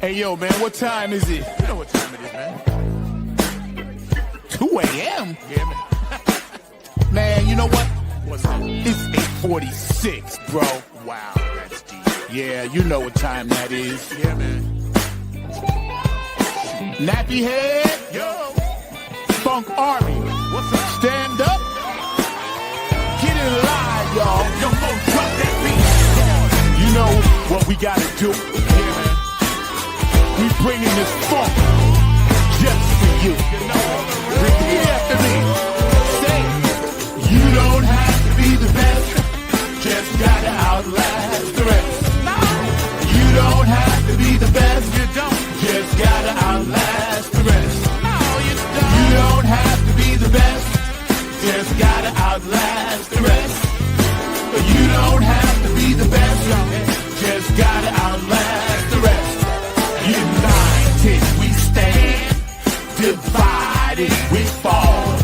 Hey, yo, man, what time is it? You know what time it is, man. 2 a.m.? Yeah, man. Man, you know what? What's that? It's 8:46, bro. Wow, that's deep. Yeah, you know what time that is. Yeah, man. Nappy head, Yo, Funk Army. what's up? Stand up. Get in line, y'all. Yo, Mo, drop that beat. You know what we gotta do. Yeah, man. We bringing this funk just for you. You know, Repeat after me. Say, you don't have to be the best, just gotta outlast the rest. You don't have to be the best, you don't. just gotta outlast the rest. No, you You don't have to be the best, just gotta outlast the rest. You don't have to be the best, just gotta outlast the rest. United we stand, divided we fall.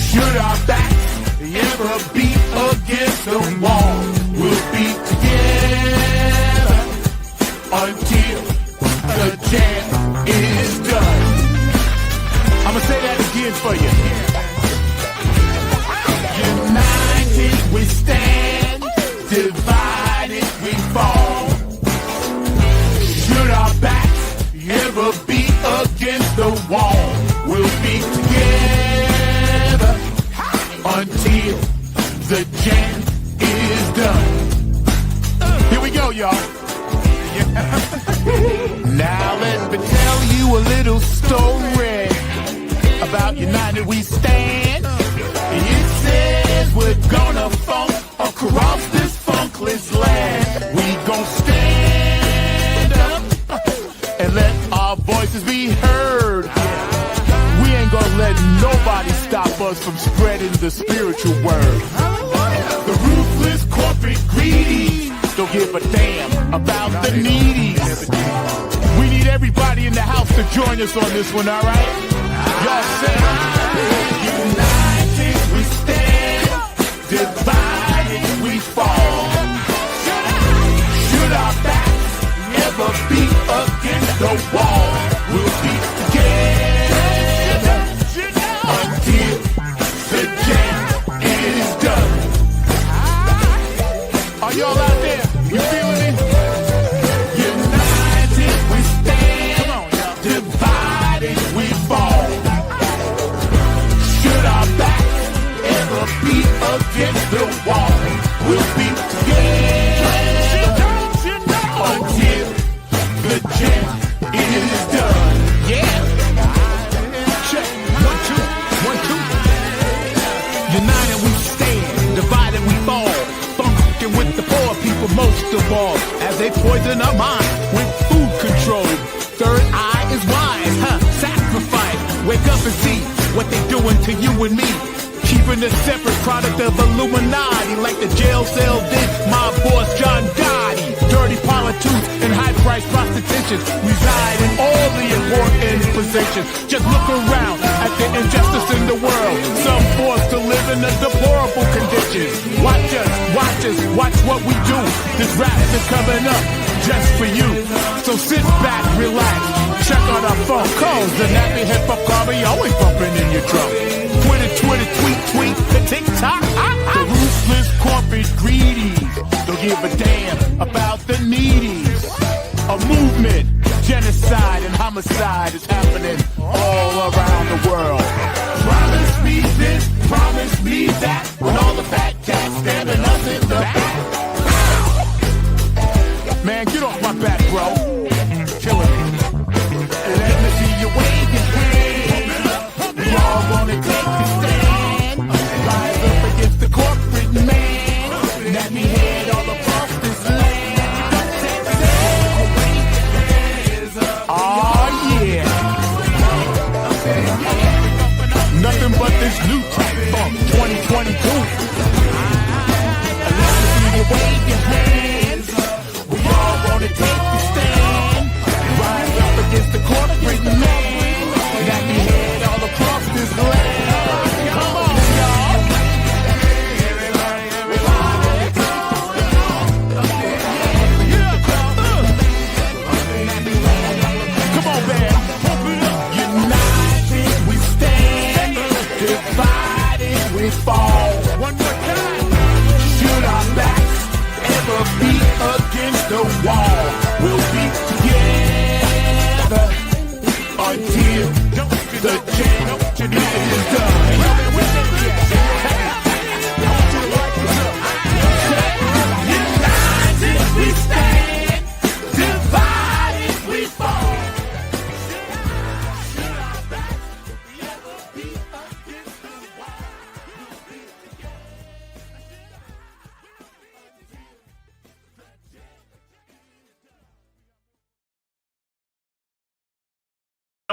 Should our backs ever be against the wall, we'll be together until the jam is done. I'ma say that again for you. United we stand, divided we fall. Should our backs ever be against the wall, we'll be together until the jam is done. Here we go, y'all. Now let me tell you a little story about United We Stand. It says we're gonna funk across this funkless land. We gon' stand up and let our voices be heard. We ain't gonna let nobody stop us from spreading the spiritual word. The ruthless corporate greedy don't give a damn about the needies. We need everybody in the house to join us on this one, all right? Y'all say, united we stand, divided we fall. Should our backs ever be against the wall, we'll be together until the jam is done. Are y'all out there? You feeling it? United we stand, come on, y'all. Divided we fall. Should our backs ever be against the wall, we'll be together until the jam is done. Yeah. Check. 1, 2, 1, 2. United we stand, divided we fall. Funkin' with the poor people most of all, as they poison our mind with food control. Third eye is wise, sacrifice. Wake up and see what they doing to you and me. Keeping a separate product of Illuminati, like the jail cell did my boss John Gotti. Dirty politics and high-priced prostitution reside in all the important positions. Just look around at the injustice in the world. Some forced to live in a deplorable conditions. Watch us, watch what we do. This rap is coming up just for you. So sit back, relax, check out our phone calls. The nappy hip-hop army always bumping in your drum. Twitter, tweet, the TikTok. The ruthless corporate greedies don't give a damn about the needies. A movement, genocide and homicide is happening all around the world. Promise me this, promise me that, when all the fat cats stabbing us in the back. Man, get off my back, bro. Killing me. Let me see you wave your hand. We all wanna take a stand. Rise up against the corporate man. Let me head all across this land. Oh yeah. Nothing but this new type funk 2022.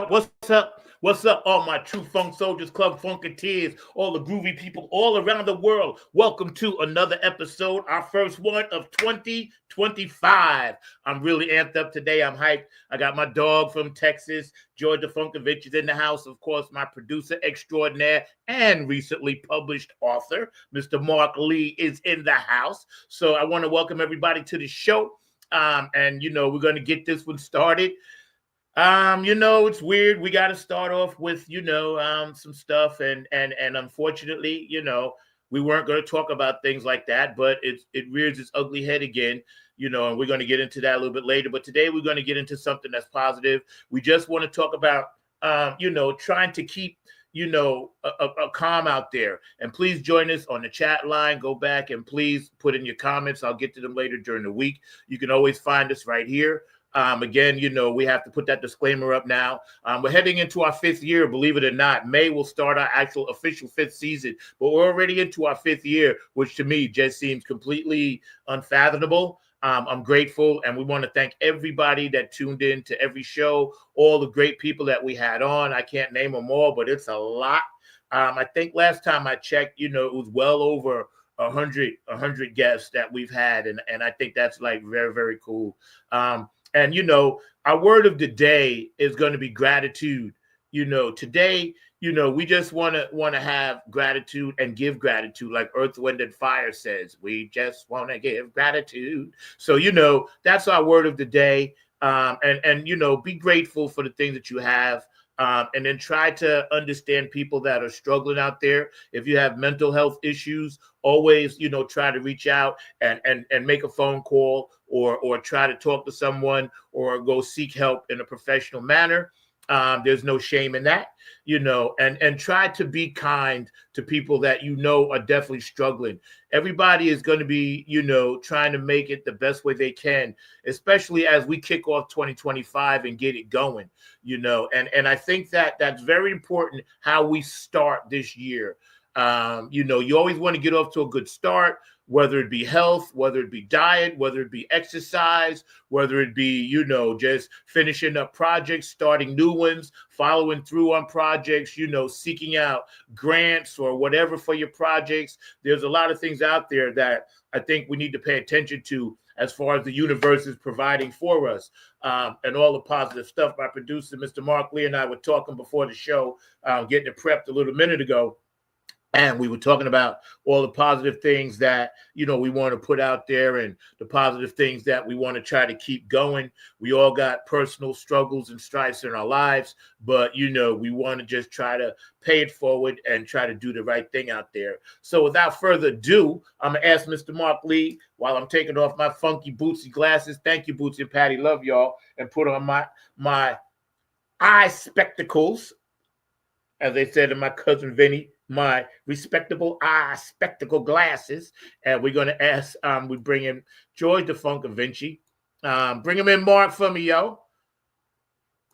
up? What's up? What's up, all my True Funk Soldiers, Club Funketeers, all the groovy people all around the world? Welcome to another episode, our first one of 2025. I'm really amped up today. I'm hyped. I got my dog from Texas, George Funkovich, is in the house. Of course, my producer extraordinaire and recently published author, Mr. Mark Lee, is in the house. So I want to welcome everybody to the show. And we're going to get this one started. It's weird. We got to start off with, some stuff. And unfortunately, we weren't going to talk about things like that, but it rears its ugly head again, and we're going to get into that a little bit later. But today we're going to get into something that's positive. We just want to talk about, trying to keep, a calm out there. And please join us on the chat line. Go back and please put in your comments. I'll get to them later during the week. You can always find us right here. Again, we have to put that disclaimer up now. We're heading into our 5th year, believe it or not. May will start our actual official 5th season, but we're already into our 5th year, which to me just seems completely unfathomable. I'm grateful, and we want to thank everybody that tuned in to every show, all the great people that we had on. I can't name them all, but it's a lot. I think last time I checked, it was well over 100 guests that we've had, and I think that's like very, very cool. And, our word of the day is going to be gratitude. Today, we just want to have gratitude and give gratitude, like Earth, Wind, and Fire says. We just want to give gratitude. So, that's our word of the day. And be grateful for the things that you have. And then try to understand people that are struggling out there. If you have mental health issues, always, try to reach out and make a phone call or try to talk to someone or go seek help in a professional manner. There's no shame in that, and try to be kind to people that are definitely struggling. Everybody is going to be, trying to make it the best way they can, especially as we kick off 2025 and get it going, and I think that that's very important how we start this year. You always want to get off to a good start, whether it be health, whether it be diet, whether it be exercise, whether it be, just finishing up projects, starting new ones, following through on projects, seeking out grants or whatever for your projects. There's a lot of things out there that I think we need to pay attention to as far as the universe is providing for us, and all the positive stuff. My producer, Mr. Mark Lee, and I were talking before the show, getting it prepped a little minute ago. And we were talking about all the positive things that, we want to put out there and the positive things that we want to try to keep going. We all got personal struggles and strifes in our lives, but, we want to just try to pay it forward and try to do the right thing out there. So without further ado, I'm going to ask Mr. Mark Lee, while I'm taking off my funky Bootsy glasses. Thank you, Bootsy and Patty. Love y'all. And put on my eye spectacles, as they said to my cousin Vinny, my respectable eye spectacle glasses. And we're going to ask, we bring in George the Funkovich. Bring him in, Mark, for me, yo.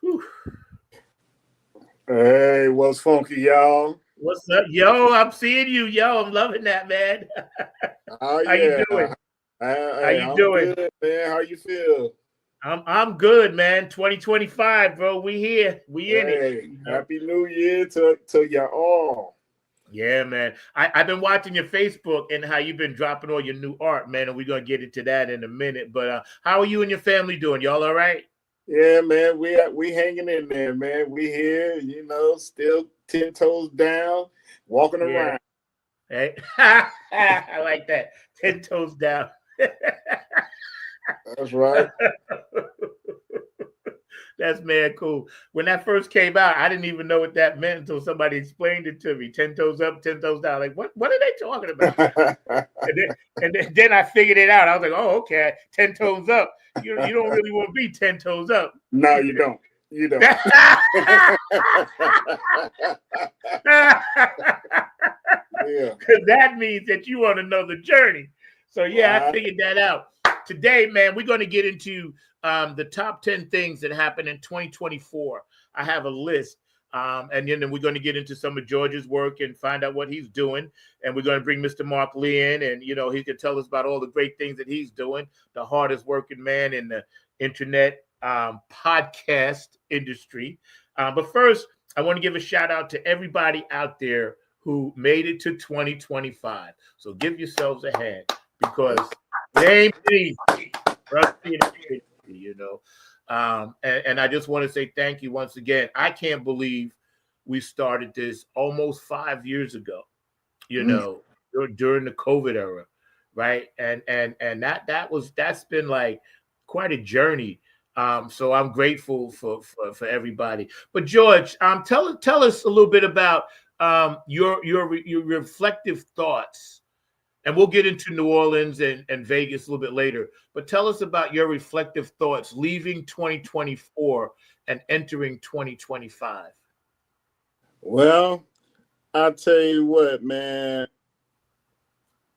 Whew. Hey, what's funky, y'all? What's up, yo? I'm seeing you, yo. I'm loving that, man. Oh, How you doing? How you doing? Good, man. How you feel? I'm good, man. 2025, bro. We here. We in it. Happy New Year to y'all all. Yeah, man. I've been watching your Facebook and how you've been dropping all your new art, man. And we're going to get into that in a minute. But how are you and your family doing? Y'all all right? Yeah, man. We hanging in there, man. We here, still 10 toes down, walking around. Hey, I like that. 10 toes down. That's right. That's mad cool. When that first came out, I didn't even know what that meant until somebody explained it to me. 10 toes up, 10 toes down. Like, what are they talking about? and then I figured it out. I was like, oh, okay, 10 toes up. You don't really want to be 10 toes up. No, you don't. You don't. Yeah. Because that means that you want to know the journey. So, yeah, I figured that out. Today, man, we're going to get into the top 10 things that happened in 2024. I have a list. And then we're going to get into some of George's work and find out what he's doing. And we're going to bring Mr. Mark Lee in, and, he can tell us about all the great things that he's doing, the hardest working man in the internet podcast industry. But first, I want to give a shout out to everybody out there who made it to 2025. So give yourselves a hand because it ain't easy. You know. And I just want to say thank you once again. I can't believe we started this almost 5 years ago, you know, during the COVID era, right? And that's been like quite a journey. So I'm grateful for everybody. But George, tell us a little bit about your reflective thoughts. And we'll get into New Orleans and Vegas a little bit later. But tell us about your reflective thoughts leaving 2024 and entering 2025. Well, I'll tell you what, man.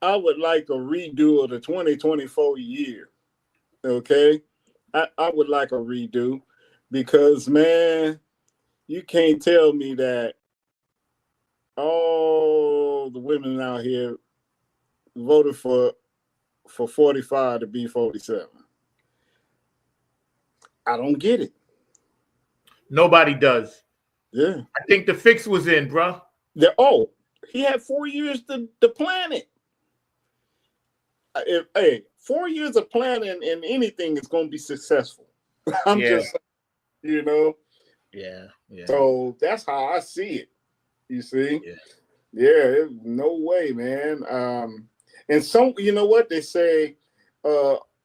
I would like a redo of the 2024 year. Okay? I would like a redo because, man, you can't tell me that all the women out here voted for 45 to be 47. I don't get it. Nobody does. Yeah. I think the fix was in, bro. He had 4 years to plan it. Hey, 4 years of planning and anything is going to be successful. I'm just, you know. Yeah. So that's how I see it. You see? Yeah, no way, man. And some, you know what they say,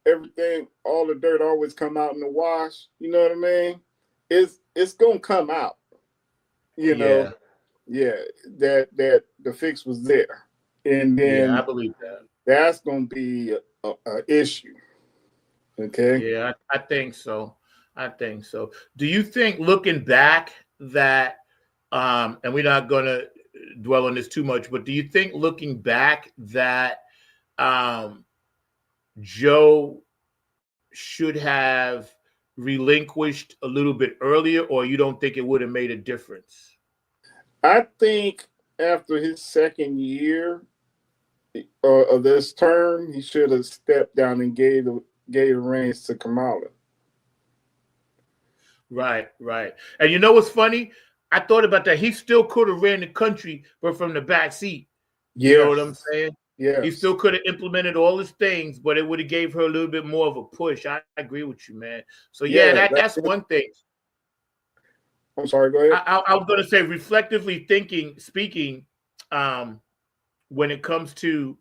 everything, all the dirt always come out in the wash. You know what I mean? It's gonna come out. You know, that the fix was there, and then I believe that that's gonna be a issue. Okay. Yeah, I think so. Do you think, looking back, that and we're not gonna dwell on this too much, but do you think, looking back, that Joe should have relinquished a little bit earlier, or you don't think it would have made a difference? I think after his second year of this term, he should have stepped down and gave the reins to Kamala. Right. And you know what's funny? I thought about that. He still could have ran the country, but from the back seat. You know what I'm saying? Yeah. He still could have implemented all his things, but it would have gave her a little bit more of a push. I agree with you, man. So that's one thing. I'm sorry, go ahead. I was going to say, reflectively speaking, when it comes to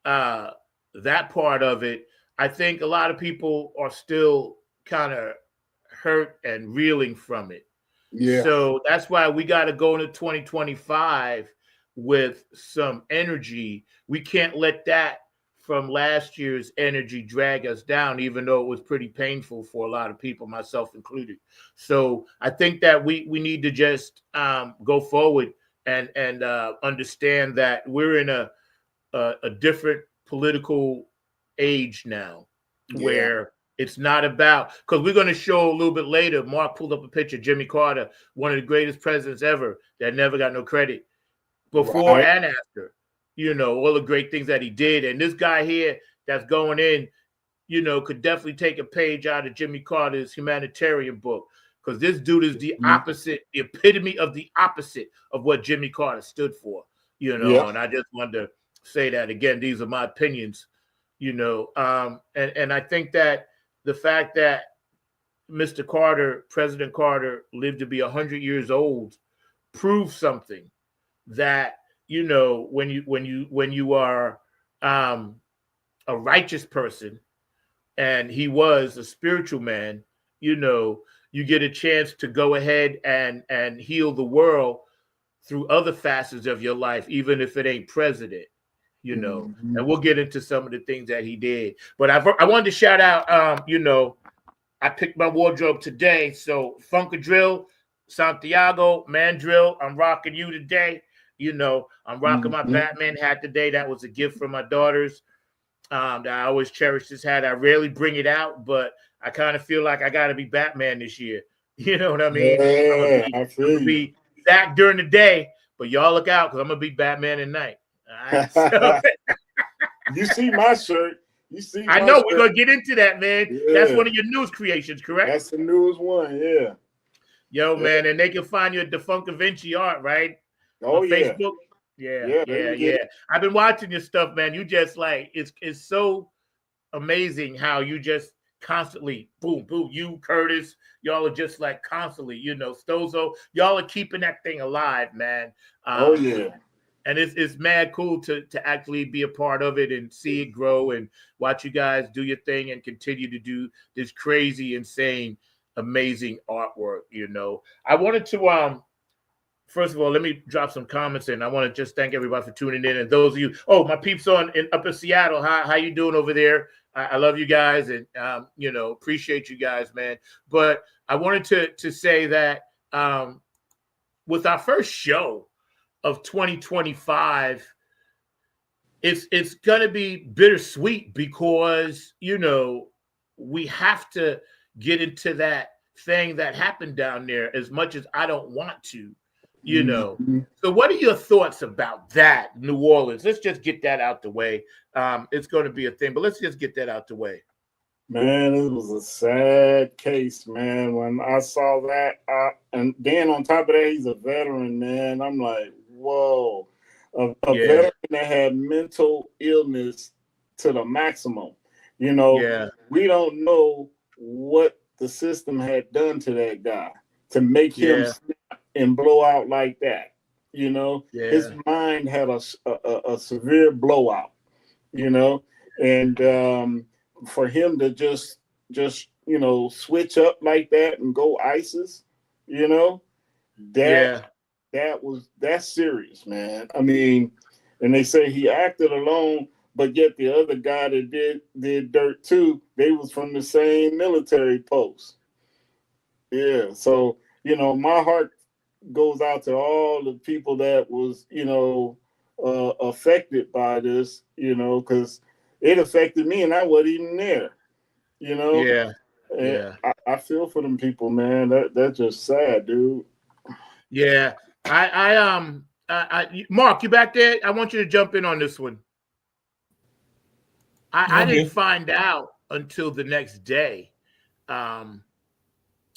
that part of it, I think a lot of people are still kind of hurt and reeling from it. Yeah. So that's why we got to go into 2025 with some energy. We can't let that from last year's energy drag us down, even though it was pretty painful for a lot of people, myself included. So I think that we need to just go forward and understand that we're in a different political age now, where it's not about, because we're going to show a little bit later, Mark pulled up a picture, Jimmy Carter, one of the greatest presidents ever that never got no credit before and after, you know, all the great things that he did. And this guy here that's going in, you know, could definitely take a page out of Jimmy Carter's humanitarian book, because this dude is the opposite, the epitome of the opposite of what Jimmy Carter stood for, you know. And I just wanted to say that again. These are my opinions, you know. And I think that the fact that Mr. Carter, President Carter, lived to be 100 years old proves something, that, you know, when you are a righteous person, and he was a spiritual man, you know, you get a chance to go ahead and heal the world through other facets of your life, even if it ain't president, you know. And we'll get into some of the things that he did. But I wanted to shout out, you know, I picked my wardrobe today. So Funkadrill, Santiago, Mandrill, I'm rocking you today. You know, I'm rocking my Batman hat today. That was a gift from my daughters. That I always cherish this hat. I rarely bring it out, but I kind of feel like I got to be Batman this year. You know what I mean? Yeah, I'm going to be Zach during the day, but y'all look out, because I'm going to be Batman at night. All right? So, you see my shirt. I know. We're going to get into that, man. Yeah. That's one of your news creations, correct? That's the newest one, yeah. Yo, man, and they can find you at Defunct Vinci Art, right? Oh On yeah, Facebook. Yeah, yeah, they yeah, can get yeah. I've been watching your stuff, man. You just like it's so amazing how you just constantly boom, boom. You, Curtis, y'all are just like constantly, Stozo, y'all are keeping that thing alive, man. Oh yeah. And it's mad cool to actually be a part of it and see it grow and watch you guys do your thing and continue to do this crazy, insane, amazing artwork. I wanted to first of all, let me drop some comments in. I want to just thank everybody for tuning in, and those of you, my peeps up in Seattle, how you doing over there? I love you guys, and appreciate you guys, man. But I wanted to say that with our first show of 2025, it's gonna be bittersweet because we have to get into that thing that happened down there as much as I don't want to. So what are your thoughts about that, New Orleans? Let's just get that out the way. It's going to be a thing, but let's just get that out the way. Man, it was a sad case, man. When I saw that, and then on top of that, he's a veteran, man. I'm like, whoa, a veteran that had mental illness to the maximum. We don't know what the system had done to that guy to make him snap and blow out like that. His mind had a severe blowout. And for him to just switch up like that and go ISIS, that's serious, man. I mean, and they say he acted alone, but yet the other guy that did dirt too, they was from the same military post. Yeah, so my heart goes out to all the people that was affected by this, because it affected me and I wasn't even there. I feel for them people, man. That's just sad, dude. Yeah. Mark, you back there? I want you to jump in on this one. I didn't find out until the next day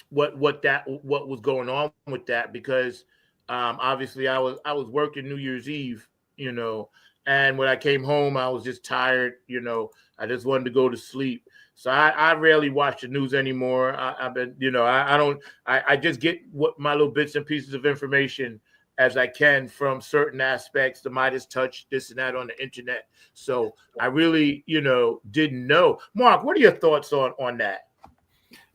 what was going on with that, because obviously I was working New Year's Eve, and when I came home I was just tired, I just wanted to go to sleep. So I rarely watch the news anymore. I've been, I just get what my little bits and pieces of information as I can from certain aspects, the Midas touch, this and that on the internet. So I really, didn't know. Mark, what are your thoughts on that?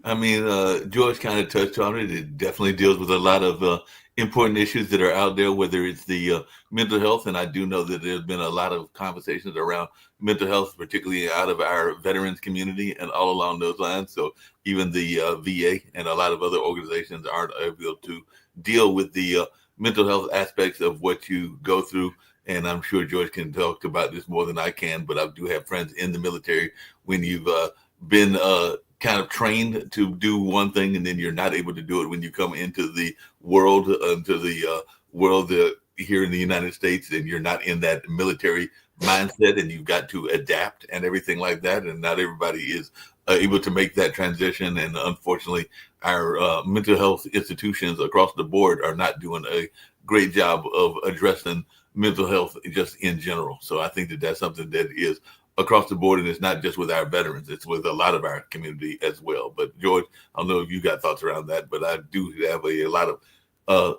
I mean, George kind of touched on it. It definitely deals with a lot of important issues that are out there, whether it's the mental health. And I do know that there's been a lot of conversations around mental health, particularly out of our veterans community and all along those lines. So even the VA and a lot of other organizations aren't able to deal with the mental health aspects of what you go through. And I'm sure George can talk about this more than I can, but I do have friends in the military. When you've been kind of trained to do one thing and then you're not able to do it when you come into the world, here in the United States, and you're not in that military mindset and you've got to adapt and everything like that. And not everybody is able to make that transition. And unfortunately, our mental health institutions across the board are not doing a great job of addressing mental health just in general. So I think that that's something that is across the board, and it's not just with our veterans, it's with a lot of our community as well. But George, I don't know if you got thoughts around that, but I do have a lot of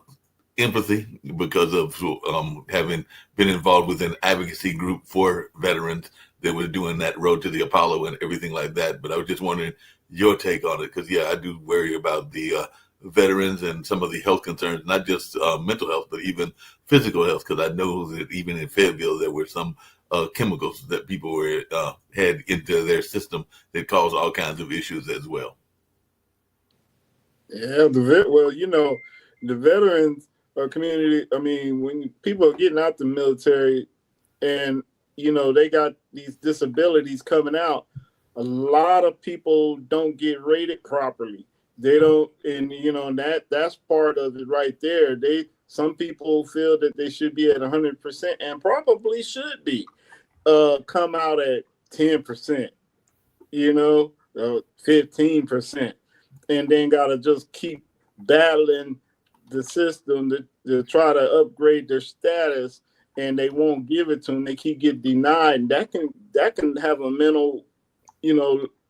empathy because of having been involved with an advocacy group for veterans that was doing that road to the Apollo and everything like that. But I was just wondering your take on it, because I do worry about the veterans and some of the health concerns, not just mental health, but even physical health, because I know that even in Fayetteville, there were some chemicals that people were had into their system that caused all kinds of issues as well. Yeah, the veterans community. I mean, when people are getting out the military, and they got these disabilities coming out, a lot of people don't get rated properly. They don't, and that's part of it right there. Some people feel that they should be at 100% and probably should be. Come out at 10%, 15%, and then gotta just keep battling the system to try to upgrade their status, and they won't give it to them. They keep getting denied. And that can have a mental,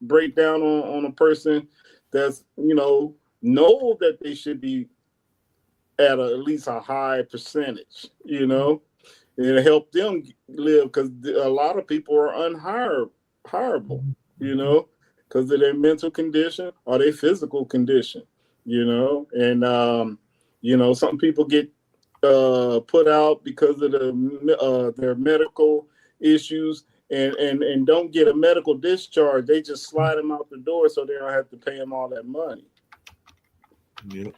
breakdown on a person that's, know that they should be at at least a high percentage, and help them live, because a lot of people are unhireable, because of their mental condition or their physical condition, and some people get put out because of their medical issues and don't get a medical discharge. They just slide them out the door so they don't have to pay them all that money. Yeah.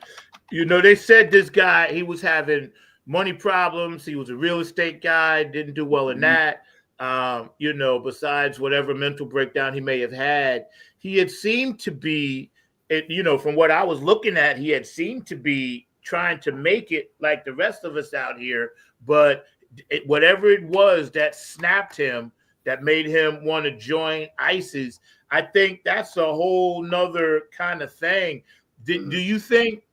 They said this guy, he was having money problems. He was a real estate guy, didn't do well in that. Besides whatever mental breakdown he may have had, he had seemed to be, from what I was looking at, he had seemed to be trying to make it like the rest of us out here. But whatever it was that snapped him, that made him want to join ISIS, I think that's a whole nother kind of thing. Do you think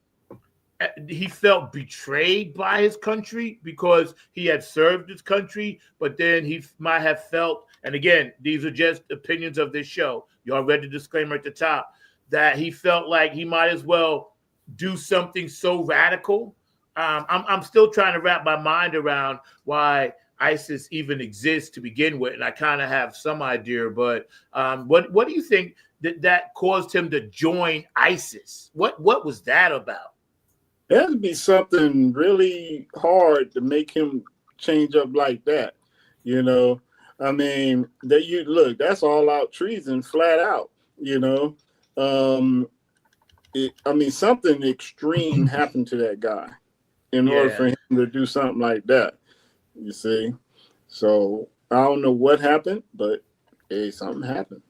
he felt betrayed by his country because he had served his country, but then he might have felt, and again, these are just opinions of this show, y'all read the disclaimer at the top, that he felt like he might as well do something so radical? I'm still trying to wrap my mind around why ISIS even exists to begin with, and I kind of have some idea, but what do you think that caused him to join ISIS? What was that about? It had to be something really hard to make him change up like that. I mean, that's all out treason, flat out. Something extreme happened to that guy in order for him to do something like that. You see, so I don't know what happened, but hey, something happened.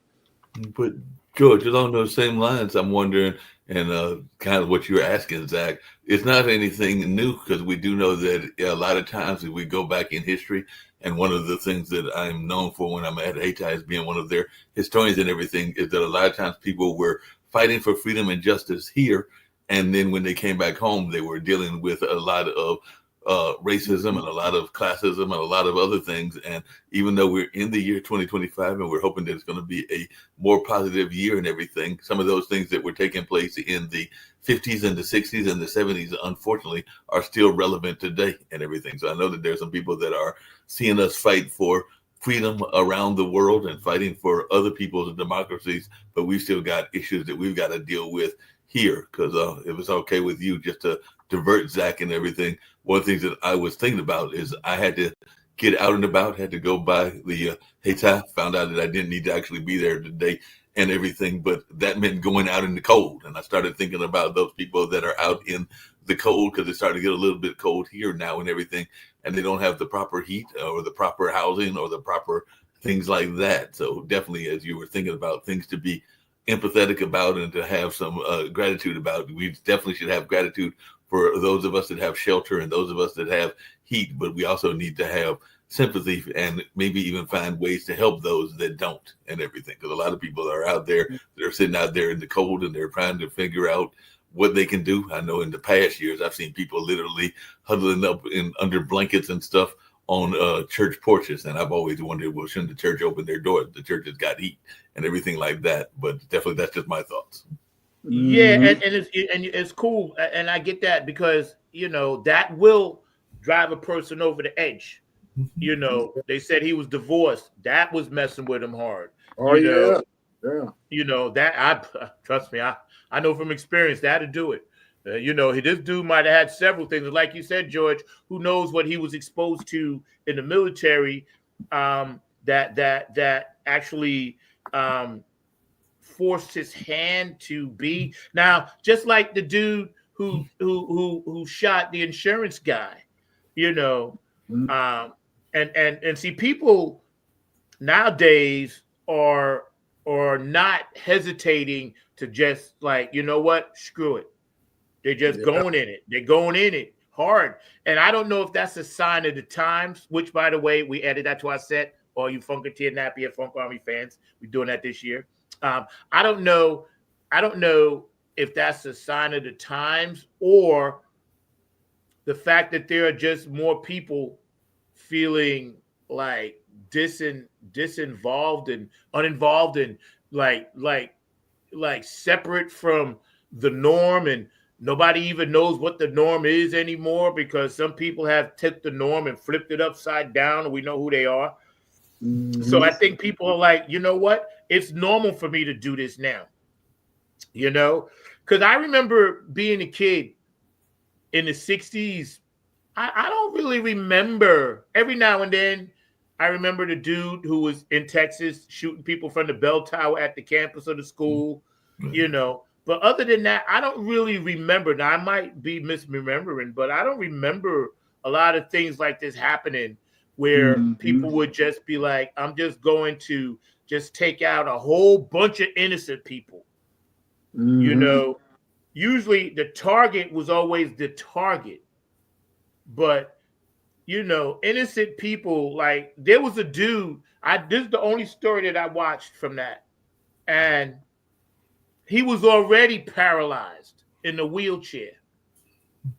But George, along those same lines, I'm wondering, and kind of what you're asking, Zach, it's not anything new, because we do know that a lot of times we go back in history, and one of the things that I'm known for when I'm at Hayti as being one of their historians and everything is that a lot of times people were fighting for freedom and justice here, and then when they came back home, they were dealing with a lot of racism and a lot of classism and a lot of other things. And even though we're in the year 2025 and we're hoping that it's going to be a more positive year and everything, some of those things that were taking place in the 50s and the 60s and the 70s, unfortunately, are still relevant today and everything. So I know that there's some people that are seeing us fight for freedom around the world and fighting for other people's democracies, but we've still got issues that we've got to deal with here. Because if it's okay with you, just to divert Zach and everything, one of the things that I was thinking about is I had to get out and about, had to go by the Hayti, found out that I didn't need to actually be there today and everything, but that meant going out in the cold. And I started thinking about those people that are out in the cold, because it's starting to get a little bit cold here now and everything, and they don't have the proper heat or the proper housing or the proper things like that. So definitely, as you were thinking about things to be empathetic about and to have some gratitude about, we definitely should have gratitude for those of us that have shelter and those of us that have heat, but we also need to have sympathy and maybe even find ways to help those that don't and everything. Because a lot of people are out there that are sitting out there in the cold and they're trying to figure out what they can do. I know in the past years, I've seen people literally huddling up under blankets and stuff on church porches. And I've always wondered, well, shouldn't the church open their doors? The church has got heat and everything like that. But definitely that's just my thoughts. Yeah, and it's cool, and I get that, because that will drive a person over the edge. They said he was divorced. That was messing with him hard. Oh yeah. That trust me, I know from experience that to do it. This dude might have had several things, like you said, George. Who knows what he was exposed to in the military? That actually forced his hand to be now, just like the dude who shot the insurance guy, and see, people nowadays are not hesitating to just like, screw it. They're just going in it. They're going in it hard. And I don't know if that's a sign of the times, which, by the way, we added that to our set. All you Funketeer Napier Funk Army fans, we're doing that this year. I don't know if that's a sign of the times or the fact that there are just more people feeling like disinvolved and uninvolved and like separate from the norm, and nobody even knows what the norm is anymore because some people have took the norm and flipped it upside down and we know who they are. So I think people are like, you know what? It's normal for me to do this now. You know, because I remember being a kid in the 60s. I don't really remember. Every now and then, I remember the dude who was in Texas shooting people from the bell tower at the campus of the school, you know. But other than that, I don't really remember. Now, I might be misremembering, but I don't remember a lot of things like this happening where people would just be like, I'm just going to just take out a whole bunch of innocent people. You know, usually the target was always the target. But, you know, innocent people, like there was a dude, this is the only story that I watched from that. And he was already paralyzed in the wheelchair.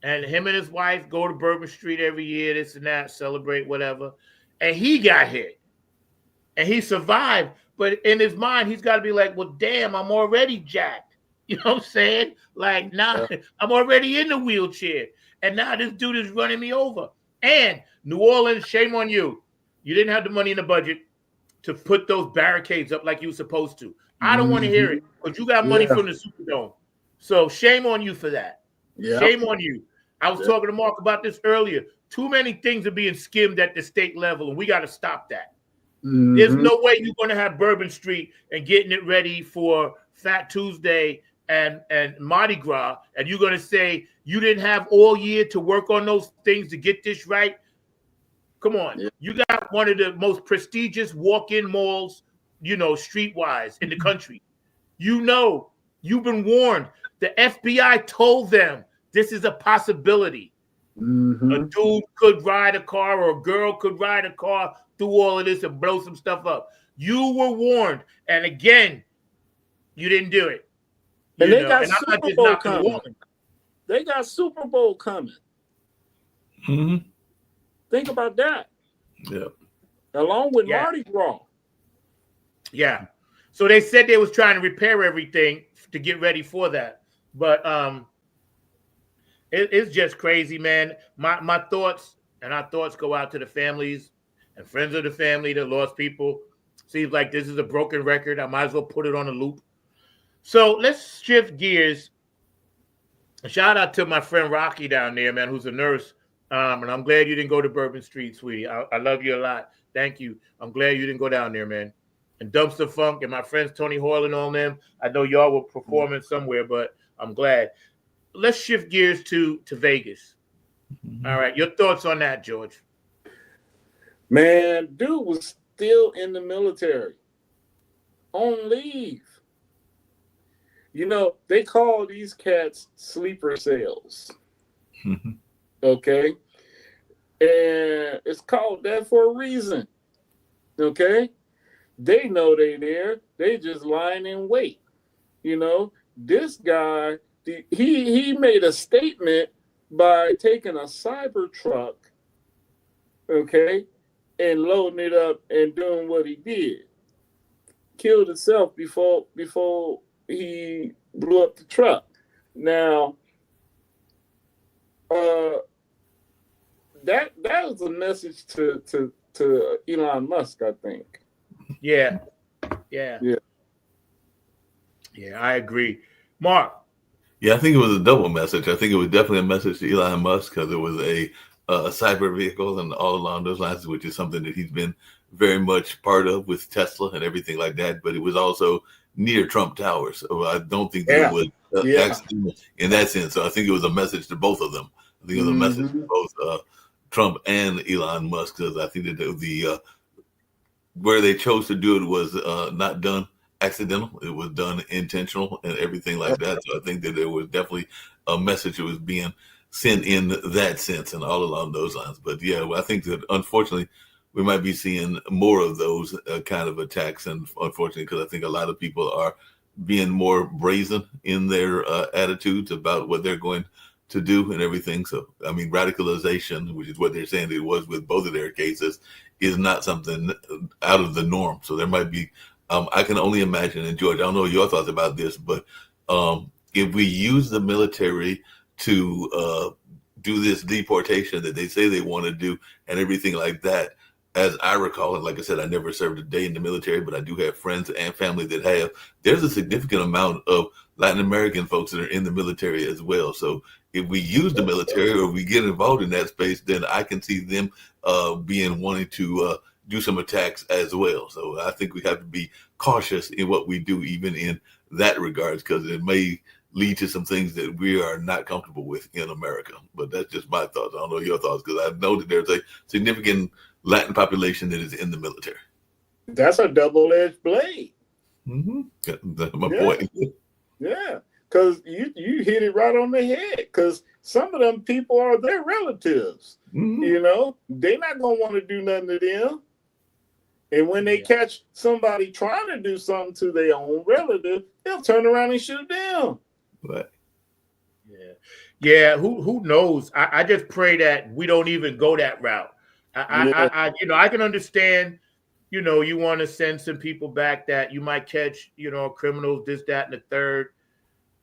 And him and his wife go to Bourbon Street every year, this and that, celebrate whatever. And he got hit. And he survived. But in his mind, he's got to be like, well, damn, I'm already jacked. You know what I'm saying? Like, nah, I'm already in the wheelchair. And now this dude is running me over. And New Orleans, shame on you. You didn't have the money in the budget to put those barricades up like you were supposed to. I don't want to hear it, but you got money from the Superdome. So shame on you for that. Shame on you. I was talking to Mark about this earlier. Too many things are being skimmed at the state level, and we got to stop that. There's no way you're going to have Bourbon Street and getting it ready for Fat Tuesday and Mardi Gras, and you're going to say you didn't have all year to work on those things to get this right. Come on. You got one of the most prestigious walk-in malls, you know, streetwise in the country. You know, you've been warned. The FBI told them this is a possibility. A dude could ride a car or a girl could ride a car through all of this and blow some stuff up. You were warned. And again, you didn't do it. And they got Super Bowl coming. They got Super Bowl coming. Think about that. Yeah. Along with Mardi Gras. Yeah. So they said they was trying to repair everything to get ready for that. But it's just crazy, man. My thoughts and our thoughts go out to the families and friends of the family that lost people. Seems like this is a broken record. I might as well put it on a loop. So let's shift gears. A shout out to my friend Rocky down there, man, who's a nurse. And I'm glad you didn't go to Bourbon Street, sweetie. I love you a lot. Thank you. I'm glad you didn't go down there, man. And Dumpster Funk and my friends Tony Hoyle and all them. I know y'all were performing somewhere, but I'm glad. Let's shift gears to Vegas. All right. Your thoughts on that, George? Man, dude was still in the military. On leave. You know, they call these cats sleeper cells. Okay? And it's called that for a reason. Okay? They know they there. They just lying in wait. You know, this guy, he made a statement by taking a cyber truck, okay, and loading it up and doing what he did. Killed himself before he blew up the truck. Now, that was a message to Elon Musk, I think. Yeah, I agree. Mark. Yeah, I think it was a double message. I think it was definitely a message to Elon Musk because it was a cyber vehicle and all along those lines, which is something that he's been very much part of with Tesla and everything like that. But it was also near Trump Towers. So I don't think it was accidental in that sense. So I think it was a message to both of them. I think it was a message to both Trump and Elon Musk because I think that the where they chose to do it was not done accidental. It was done intentional and everything like that. So I think that there was definitely a message that was being sent in that sense and all along those lines. But yeah, I think that unfortunately we might be seeing more of those kind of attacks. And unfortunately, because I think a lot of people are being more brazen in their attitudes about what they're going to do and everything. So, I mean, radicalization, which is what they're saying it was with both of their cases, is not something out of the norm. So there might be, I can only imagine, and George, I don't know your thoughts about this, but if we use the military to do this deportation that they say they want to do and everything like that, as I recall, and like I said, I never served a day in the military, but I do have friends and family that have. There's a significant amount of Latin American folks that are in the military as well. So if we use the military or we get involved in that space, then I can see them wanting to do some attacks as well. So I think we have to be cautious in what we do, even in that regards, because it may lead to some things that we are not comfortable with in America. But that's just my thoughts. I don't know your thoughts, because I know that there's a significant Latin population that is in the military. That's a double-edged blade. Mm-hmm. That's my Yeah. point. Yeah, because you hit it right on the head. Because some of them people are their relatives. Mhm. You know, they're not gonna want to do nothing to them. And when they catch somebody trying to do something to their own relative, they'll turn around and shoot them. But Yeah. Who knows? I just pray that we don't even go that route. I can understand, you want to send some people back that you might catch, criminals, this, that, and the third.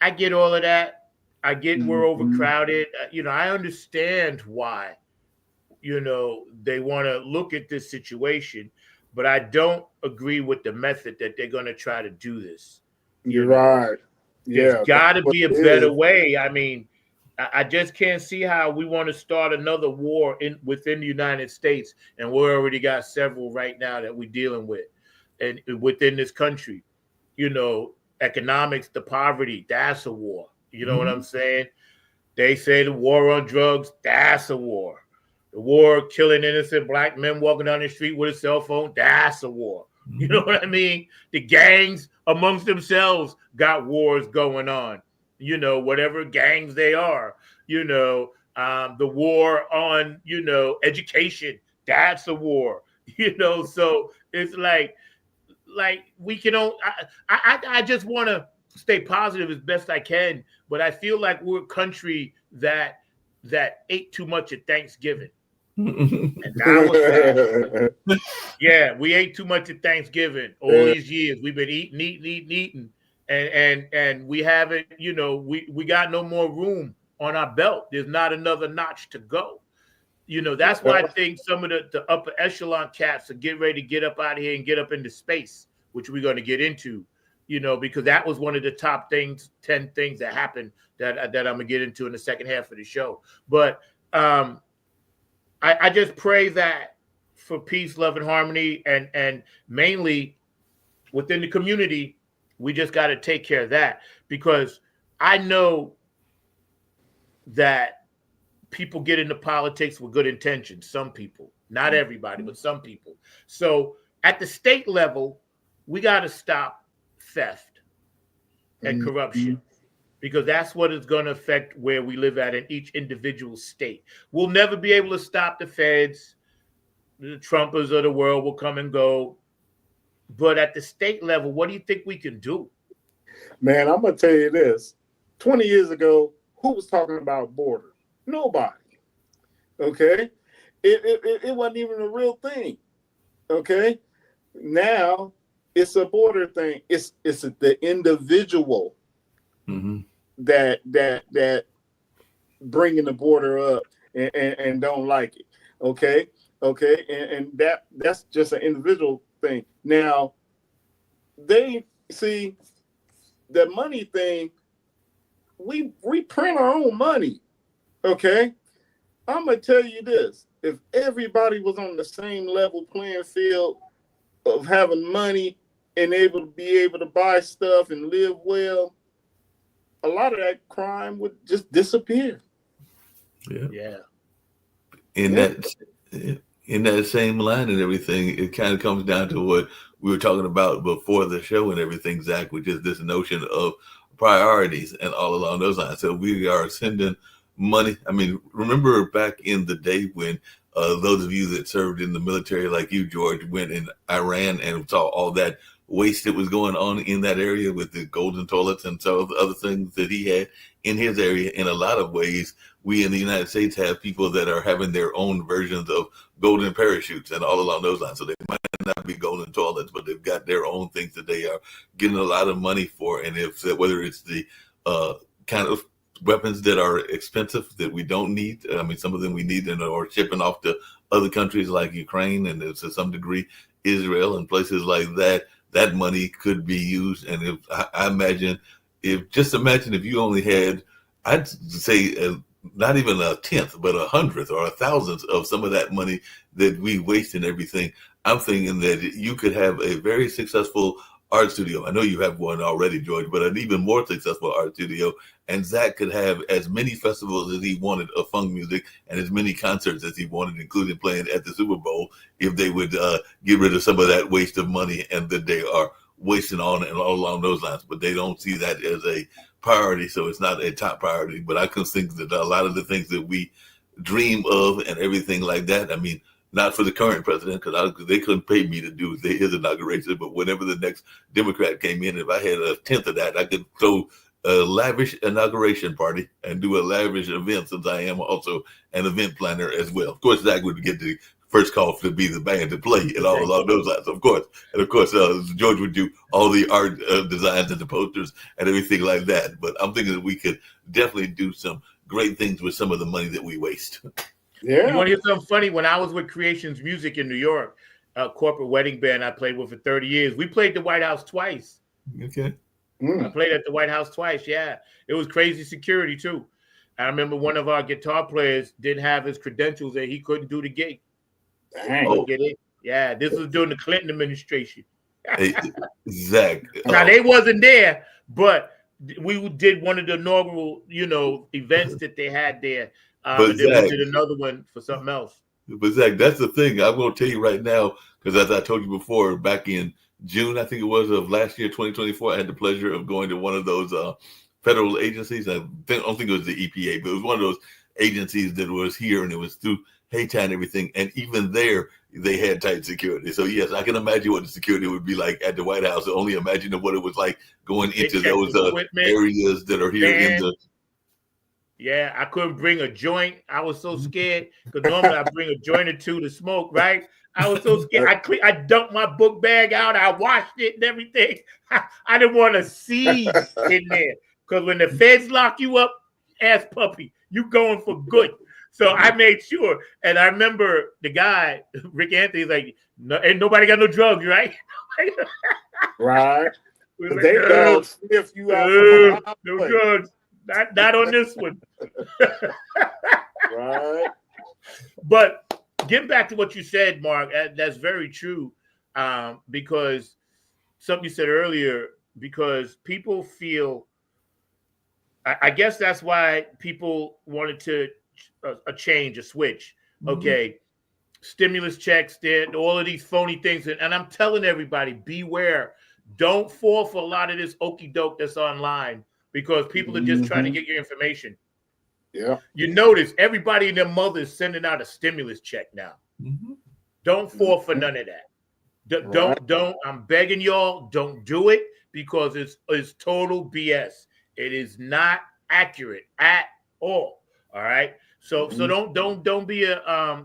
I get all of that. I get we're overcrowded. I understand why, they want to look at this situation, but I don't agree with the method that they're going to try to do this. You're right. Yeah, There's got to be a it better is. way. I mean, I just can't see how we want to start another war within the United States, and we already got several right now that we're dealing with, and within this country, economics, the poverty, that's a war. You know what I'm saying? They say the war on drugs, that's a war. The war killing innocent black men walking down the street with a cell phone, that's a war. You know what I mean? The gangs amongst themselves got wars going on. Whatever gangs they are, the war on, education, that's a war, so it's like we can only, I just want to stay positive as best I can, but I feel like we're a country that ate too much at Thanksgiving. And that was bad. Yeah, we ate too much at Thanksgiving all these years. We've been eating. And we haven't, we got no more room on our belt. There's not another notch to go. That's why I think some of the upper echelon cats are getting ready to get up out of here and get up into space, which we're going to get into, because that was one of the top 10 things that happened that I'm going to get into in the second half of the show. But I just pray that for peace, love, and harmony, and mainly within the community. We just got to take care of that, because I know that people get into politics with good intentions. Some people, not everybody, but some people. So at the state level, we got to stop theft and corruption, because that's what is going to affect where we live at in each individual state. We'll never be able to stop the feds. The Trumpers of the world will come and go. But at the state level, what do you think we can do? Man, I'm gonna tell you this. 20 years ago, who was talking about borders? Nobody. Okay, it wasn't even a real thing. Okay, now it's a border thing. It's the individual that bringing the border up and don't like it. Okay, and that's just an individual thing. Now, they see the money thing. We print our own money. Okay, I'm gonna tell you this: if everybody was on the same level playing field of having money and able to buy stuff and live well, a lot of that crime would just disappear. Yeah. In that same line and everything, it kind of comes down to what we were talking about before the show and everything, Zach, which is this notion of priorities and all along those lines. So we are sending money. I mean, remember back in the day when those of you that served in the military, like you, George, went in Iran and saw all that waste that was going on in that area with the golden toilets and some of the other things that he had in his area. In a lot of ways, we in the United States have people that are having their own versions of golden parachutes and all along those lines. So they might not be golden toilets, but they've got their own things that they are getting a lot of money for. And if whether it's the kind of weapons that are expensive that we don't need, I mean, some of them we need and are shipping off to other countries like Ukraine and to some degree Israel and places like that. That money could be used, and if I imagine, imagine if you only had, I'd say not even a tenth, but 100th or 1,000th of some of that money that we waste and everything. I'm thinking that you could have a very successful art studio. I know you have one already, George, but an even more successful art studio. And Zach could have as many festivals as he wanted of funk music and as many concerts as he wanted, including playing at the Super Bowl, if they would get rid of some of that waste of money and that they are wasting on and all along those lines. But they don't see that as a priority, so it's not a top priority. But I can think that a lot of the things that we dream of and everything like that, I mean, not for the current president, because they couldn't pay me to do his inauguration. But whenever the next Democrat came in, if I had a tenth of that, I could throw a lavish inauguration party and do a lavish event, since I am also an event planner as well. Of course, Zach would get the first call to be the band to play and all along those lines, of course. And of course, George would do all the art designs and the posters and everything like that. But I'm thinking that we could definitely do some great things with some of the money that we waste. Yeah. You want to hear something funny? When I was with Creations Music in New York, a corporate wedding band I played with for 30 years, we played the White House twice. Okay. I played at the White House twice. Yeah, it was crazy security too. I remember one of our guitar players didn't have his credentials and he couldn't do the gig. Dang. Get it? Yeah, this was during the Clinton administration. Hey, Zach. Now they wasn't there, but we did one of the inaugural, events that they had there. But then Zach, we did another one for something else. But Zach, that's the thing. I'm going to tell you right now, because as I told you before, back in June, I think it was, of last year, 2024, I had the pleasure of going to one of those federal agencies. I don't think it was the EPA, but it was one of those agencies that was here, and it was through Haiti and everything. And even there, they had tight security. So yes, I can imagine what the security would be like at the White House. Only imagine what it was like going into those areas that are here in the. Yeah, I couldn't bring a joint. I was so scared because normally I bring a joint or two to smoke, right? I was so scared. I dumped my book bag out. I washed it and everything. I didn't want to see in there because when the feds lock you up, ass puppy, you going for good. So I made sure. And I remember the guy, Rick Anthony's like, no, ain't nobody got no drugs, right? Right. Like, They don't sniff you out. No drugs. Not on this one. Right. But getting back to what you said, Mark, that's very true. Because something you said earlier, because people feel, I guess that's why people wanted to a change, a switch. Okay. Stimulus checks, all of these phony things. And I'm telling everybody, beware. Don't fall for a lot of this okie doke that's online. Because people are just trying to get your information. Yeah. You notice everybody and their mother is sending out a stimulus check now. Don't fall for none of that. Don't. I'm begging y'all, don't do it because it's total BS. It is not accurate at all. All right. So don't be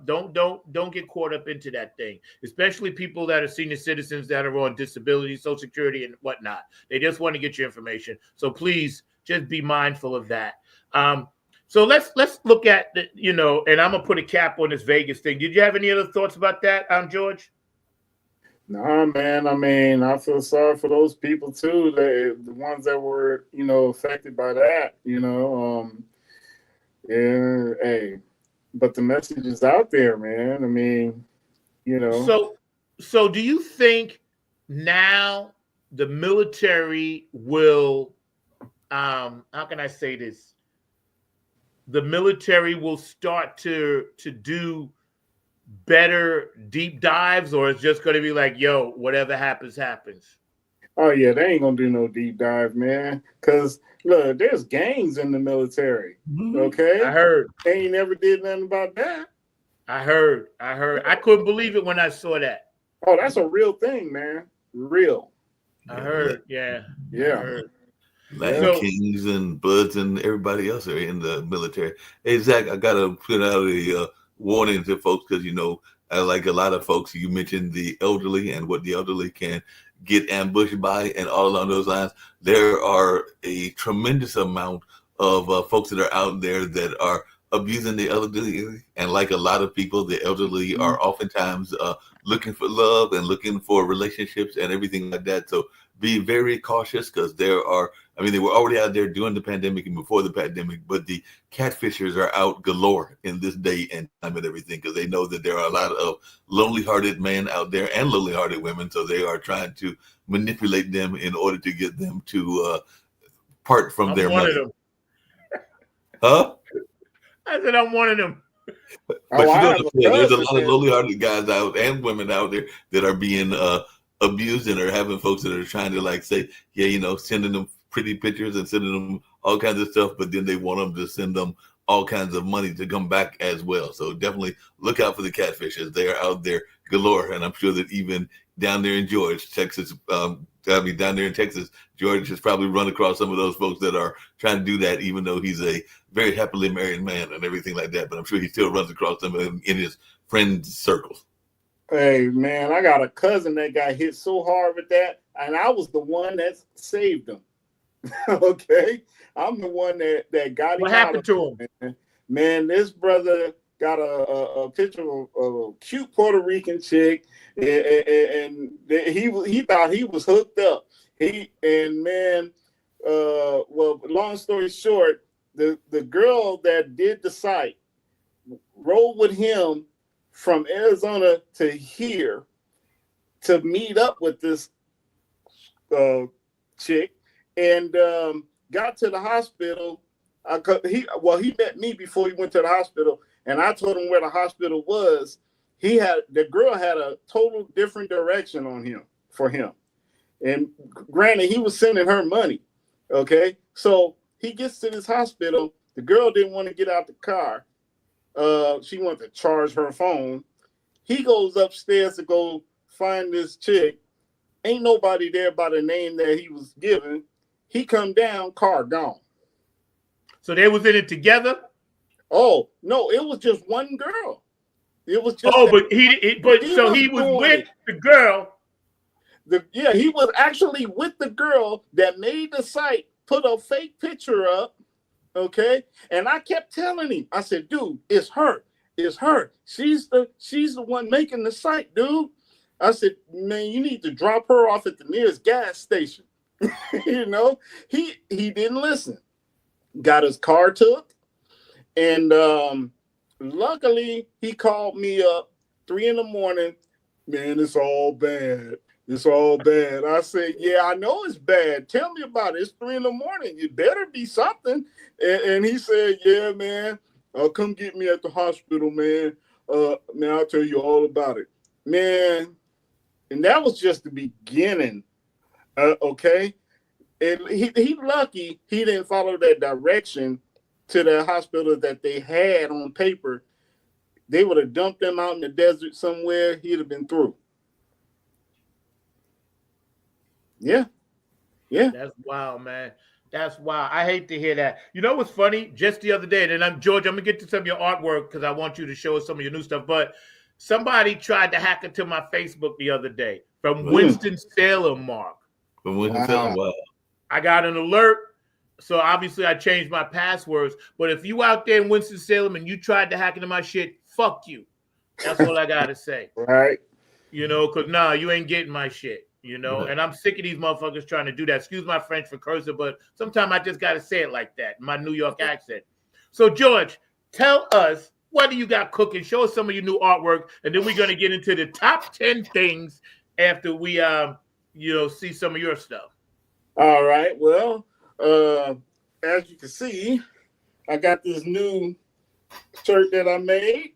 don't get caught up into that thing, especially people that are senior citizens that are on disability, Social Security, and whatnot. They just want to get your information. So please just be mindful of that. So let's look at and I'm gonna put a cap on this Vegas thing. Did you have any other thoughts about that, George? No, man. I mean, I feel sorry for those people too. The ones that were, affected by that. Yeah, hey, but the message is out there, man. I mean, So do you think now the military will, how can I say this? The military will start to do better deep dives, or it's just going to be like, yo, whatever happens, happens? Oh, yeah, they ain't going to do no deep dive, man. Because, look, there's gangs in the military, okay? I heard. They ain't never did nothing about that. I heard. I couldn't believe it when I saw that. Oh, that's a real thing, man. Real. I heard. Yeah. I Yeah. heard. Latin So- Kings and Bloods and everybody else are in the military. Hey, Zach, I gotta put out a warning to folks because like a lot of folks, you mentioned the elderly and what the elderly can get ambushed by, and all along those lines, there are a tremendous amount of folks that are out there that are abusing the elderly, and like a lot of people, the elderly are oftentimes looking for love and looking for relationships and everything like that. So be very cautious because they were already out there during the pandemic and before the pandemic, but the catfishers are out galore in this day and time and everything because they know that there are a lot of lonely-hearted men out there and lonely-hearted women, so they are trying to manipulate them in order to get them to part from I'm their one money. of them. Huh? I said I'm one of them. But I have there's a cousin lot of lonely-hearted guys out and women out there that are being abused and are having folks that are trying to like say, yeah, sending them pretty pictures and sending them all kinds of stuff, but then they want them to send them all kinds of money to come back as well. So definitely look out for the catfishers. They are out there galore, and I'm sure that even down there in Texas, George has probably run across some of those folks that are trying to do that, even though he's a very happily married man and everything like that. But I'm sure he still runs across them in his friend circles. Hey man, I got a cousin that got hit so hard with that, and I was the one that saved him. Okay, I'm the one that got him. What happened to him? Man, this brother got a picture of a cute Puerto Rican chick, and he thought he was hooked up. Well, long story short, the girl that did the site rode with him from Arizona to here to meet up with this chick, and got to the hospital. He met me before he went to the hospital, and I told him where the hospital was. The girl had a total different direction on him for him, and granted, he was sending her money. Okay, so he gets to this hospital. The girl didn't want to get out the car. She wanted to charge her phone. He goes upstairs to go find this chick. Ain't nobody there by the name that he was given. He come down, car gone. So they was in it together? Oh, no, it was just one girl. It was just he was with the girl. He was actually with the girl that made the site, put a fake picture up. Okay, and I kept telling him, I said, dude, it's her. It's her. She's the one making the site, dude. I said, man, you need to drop her off at the nearest gas station. He didn't listen. Got his car took, and luckily he called me up 3 a.m. Man, it's all bad. It's all bad. I said, yeah, I know it's bad. Tell me about it. It's 3 a.m. It better be something. And he said, yeah, man, come get me at the hospital, man. Man, I'll tell you all about it. Man, and that was just the beginning. Okay. And he lucky he didn't follow that direction to the hospital that they had on paper. They would have dumped him out in the desert somewhere. He'd have been through. Yeah. That's wild, man. That's wild. I hate to hear that. You know what's funny? Just the other day, and George, I'm gonna get to some of your artwork because I want you to show us some of your new stuff. But somebody tried to hack into my Facebook the other day from Winston-Salem, Mark. From Winston-Salem, wow. I got an alert, so obviously I changed my passwords. But if you out there in Winston-Salem and you tried to hack into my shit, fuck you. That's all I gotta say. Right. Because you ain't getting my shit. And I'm sick of these motherfuckers trying to do that. Excuse my French for cursing, but sometimes I just got to say it like that, my New York accent. So, George, tell us, what do you got cooking? Show us some of your new artwork, and then we're going to get into the top 10 things after we, see some of your stuff. All right. Well, as you can see, I got this new shirt that I made.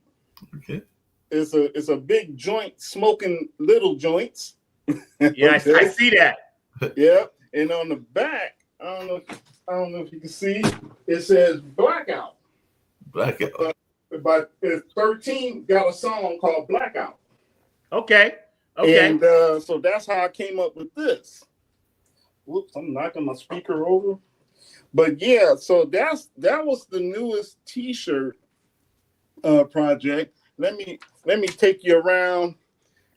Okay. It's a big joint smoking little joints. Yeah, okay. I see that. Yeah, and on the back, I don't know if you can see, it says Blackout. Blackout. But 13 got a song called Blackout. Okay. And so that's how I came up with this. Whoops, I'm knocking my speaker over. But yeah, so that was the newest T-shirt project. Let me take you around.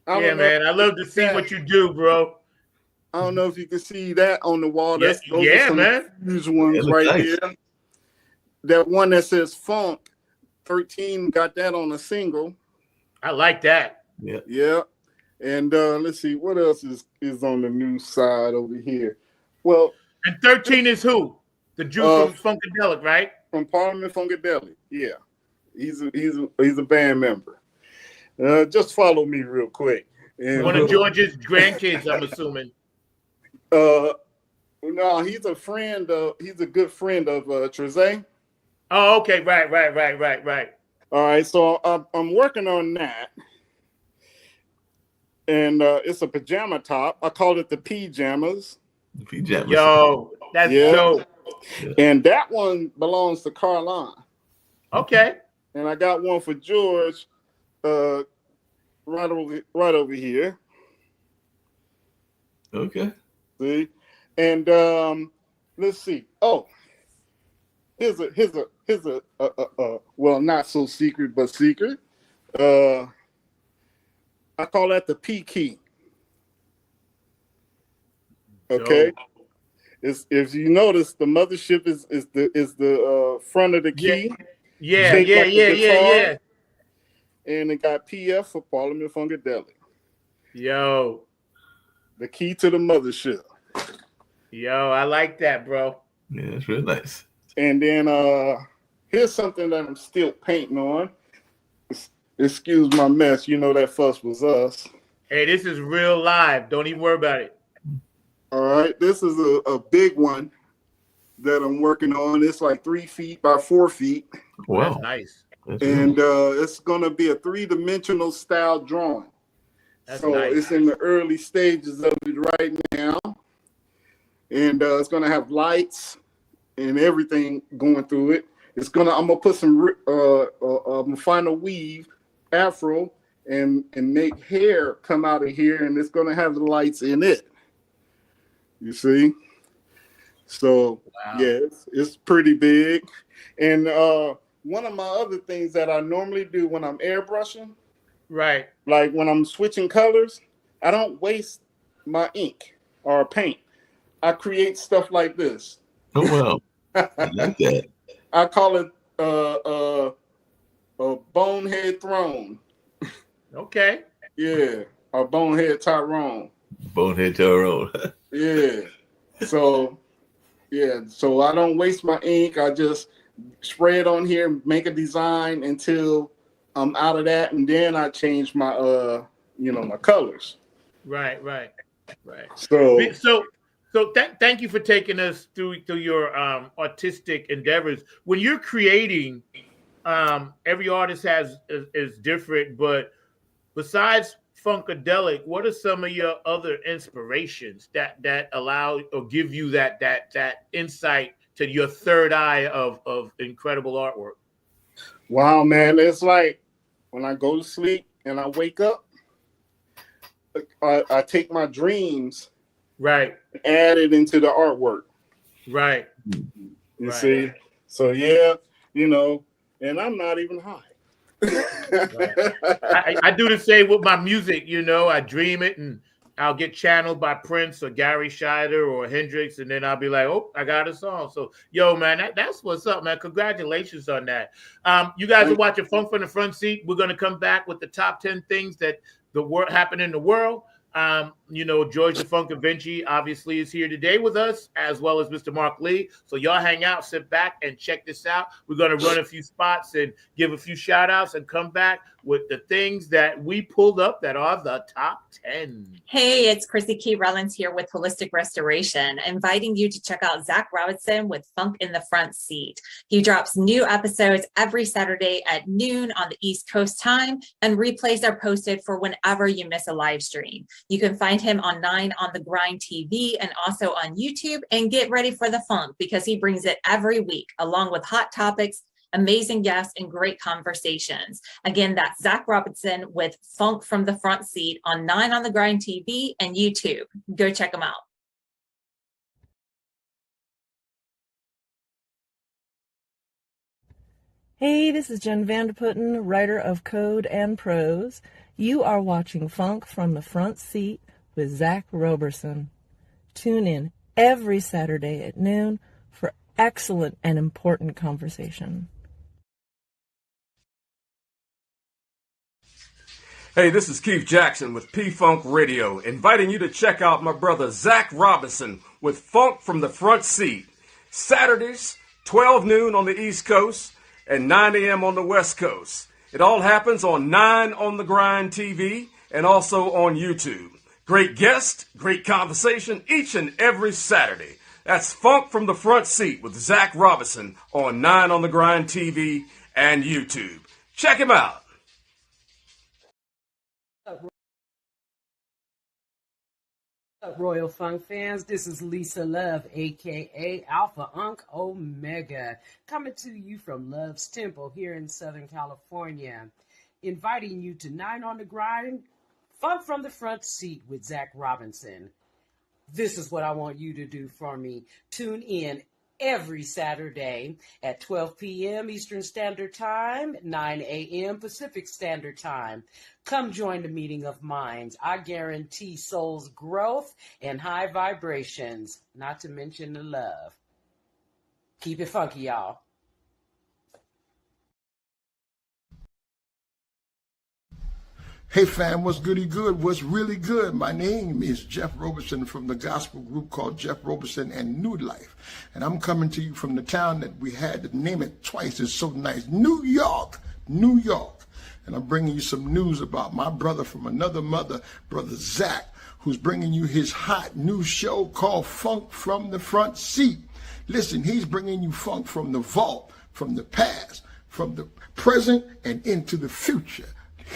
Yeah, man. I love to see what you do, bro. I don't know if you can see that on the wall. Yeah, Those are some man. huge ones Yeah, right nice. there. That one that says Funk 13 got that on a single. I like that. Yeah. Yeah. And let's see what else is on the new side over here. Well, And 13 is who? The Jew from Funkadelic, right? from Parliament Funkadelic. Yeah. He's a band member. Just follow me real quick. And One of George's grandkids, I'm assuming. no, he's a good friend of Trezay. Oh, okay. Right. All right, so I'm working on that. And it's a pajama top. I call it the Pajamas. Pajamas. Yo, that's dope. And that one belongs to Carlon. Okay. And I got one for George right over here. Okay. See? And let's see. Oh, here's a well, not so secret, but secret. I call that the P key. Okay. Dope. If you notice, the mothership is the front of the key. Yeah. Shaped like a guitar. Yeah. And it got PF for Parliament Funkadelic. Yo, The key to the mothership. I like that, bro. Yeah, it's real nice. And then here's something that I'm still painting on. Excuse my mess. You know that fuss was us. Hey, this is real live. Don't even worry about it. All right. This is a big one that I'm working on. It's like 3 feet by 4 feet. Wow. That's nice. That's And real. it's going to be a 3-dimensional style drawing. That's So nice. it's in the early stages of it right now. And it's going to have lights and everything going through it. I'm going to put some final weave afro and make hair come out of here, and it's going to have the lights in it. You see? So, Wow. yeah, it's pretty big. And one of my other things that I normally do when I'm airbrushing, Right. like when I'm switching colors, I don't waste my ink or paint. I create stuff like this. Oh, wow. I like that. I call it a bonehead throne. Okay. Yeah, a bonehead Tyrone. Bonehead Tyrone. Yeah. So I don't waste my ink. I just spray it on here, make a design until I'm out of that, and then I change my my colors. Right. So So thank you for taking us through your artistic endeavors. When you're creating, every artist is different, but besides Funkadelic, what are some of your other inspirations that allow or give you that insight to your third eye of incredible artwork? wow, man, it's like when I go to sleep and I wake up, I take my dreams, Right. add it into the artwork. Right. You Right. see? So yeah, and I'm not even high. I do the same with my music. I dream it and I'll get channeled by Prince or Gary Scheider or Hendrix, and then I'll be like, oh, I got a song. So, yo, man, that's what's up, man. Congratulations on that. You guys are watching Funk from the Front Seat. We're going to come back with the top 10 things that happen in the world. George the Funk Vinci obviously is here today with us, as well as Mr. Mark Lee. So y'all hang out, sit back, and check this out. We're going to run a few spots and give a few shout outs and come back with the things that we pulled up that are the top 10. Hey, it's Chrissy Key Rollins here with Holistic Restoration, inviting you to check out Zach Robinson with Funk in the Front Seat. He drops new episodes every Saturday at noon on the East Coast time, and replays are posted for whenever you miss a live stream. You can find him on 9 on the Grind TV and also on YouTube, and get ready for the funk because he brings it every week along with hot topics, amazing guests, and great conversations. Again, that's Zach Robinson with Funk from the Front Seat on 9 on the Grind TV and YouTube. Go check him out. Hey, this is Jen Vanderputten, writer of Code and Prose. You are watching Funk from the Front Seat with Zach Roberson. Tune in every Saturday at noon for excellent and important conversation. Hey, this is Keith Jackson with P-Funk Radio, inviting you to check out my brother Zach Robinson with Funk from the Front Seat. Saturdays, 12 noon on the East Coast and 9 a.m. on the West Coast. It all happens on 9 on the Grind TV and also on YouTube. Great guest, great conversation each and every Saturday. That's Funk from the Front Seat with Zach Robinson on 9 on the Grind TV and YouTube. Check him out. What's up, Royal Funk fans? This is Lisa Love, aka Alpha Unk Omega, coming to you from Love's Temple here in Southern California, inviting you to 9 on the Grind, Funk from the Front Seat with Zach Robinson. This is what I want you to do for me. Tune in every Saturday at 12 p.m. Eastern Standard Time, 9 a.m. Pacific Standard Time. Come join the meeting of minds. I guarantee soul's growth and high vibrations, not to mention the love. Keep it funky, y'all. Hey fam, what's goody good? What's really good? My name is Jeff Roberson from the gospel group called Jeff Roberson and New Life. And I'm coming to you from the town that we had to name it twice. It's so nice. New York, New York. And I'm bringing you some news about my brother from another mother, Brother Zach, who's bringing you his hot new show called Funk from the Front Seat. Listen, he's bringing you funk from the vault, from the past, from the present, and into the future.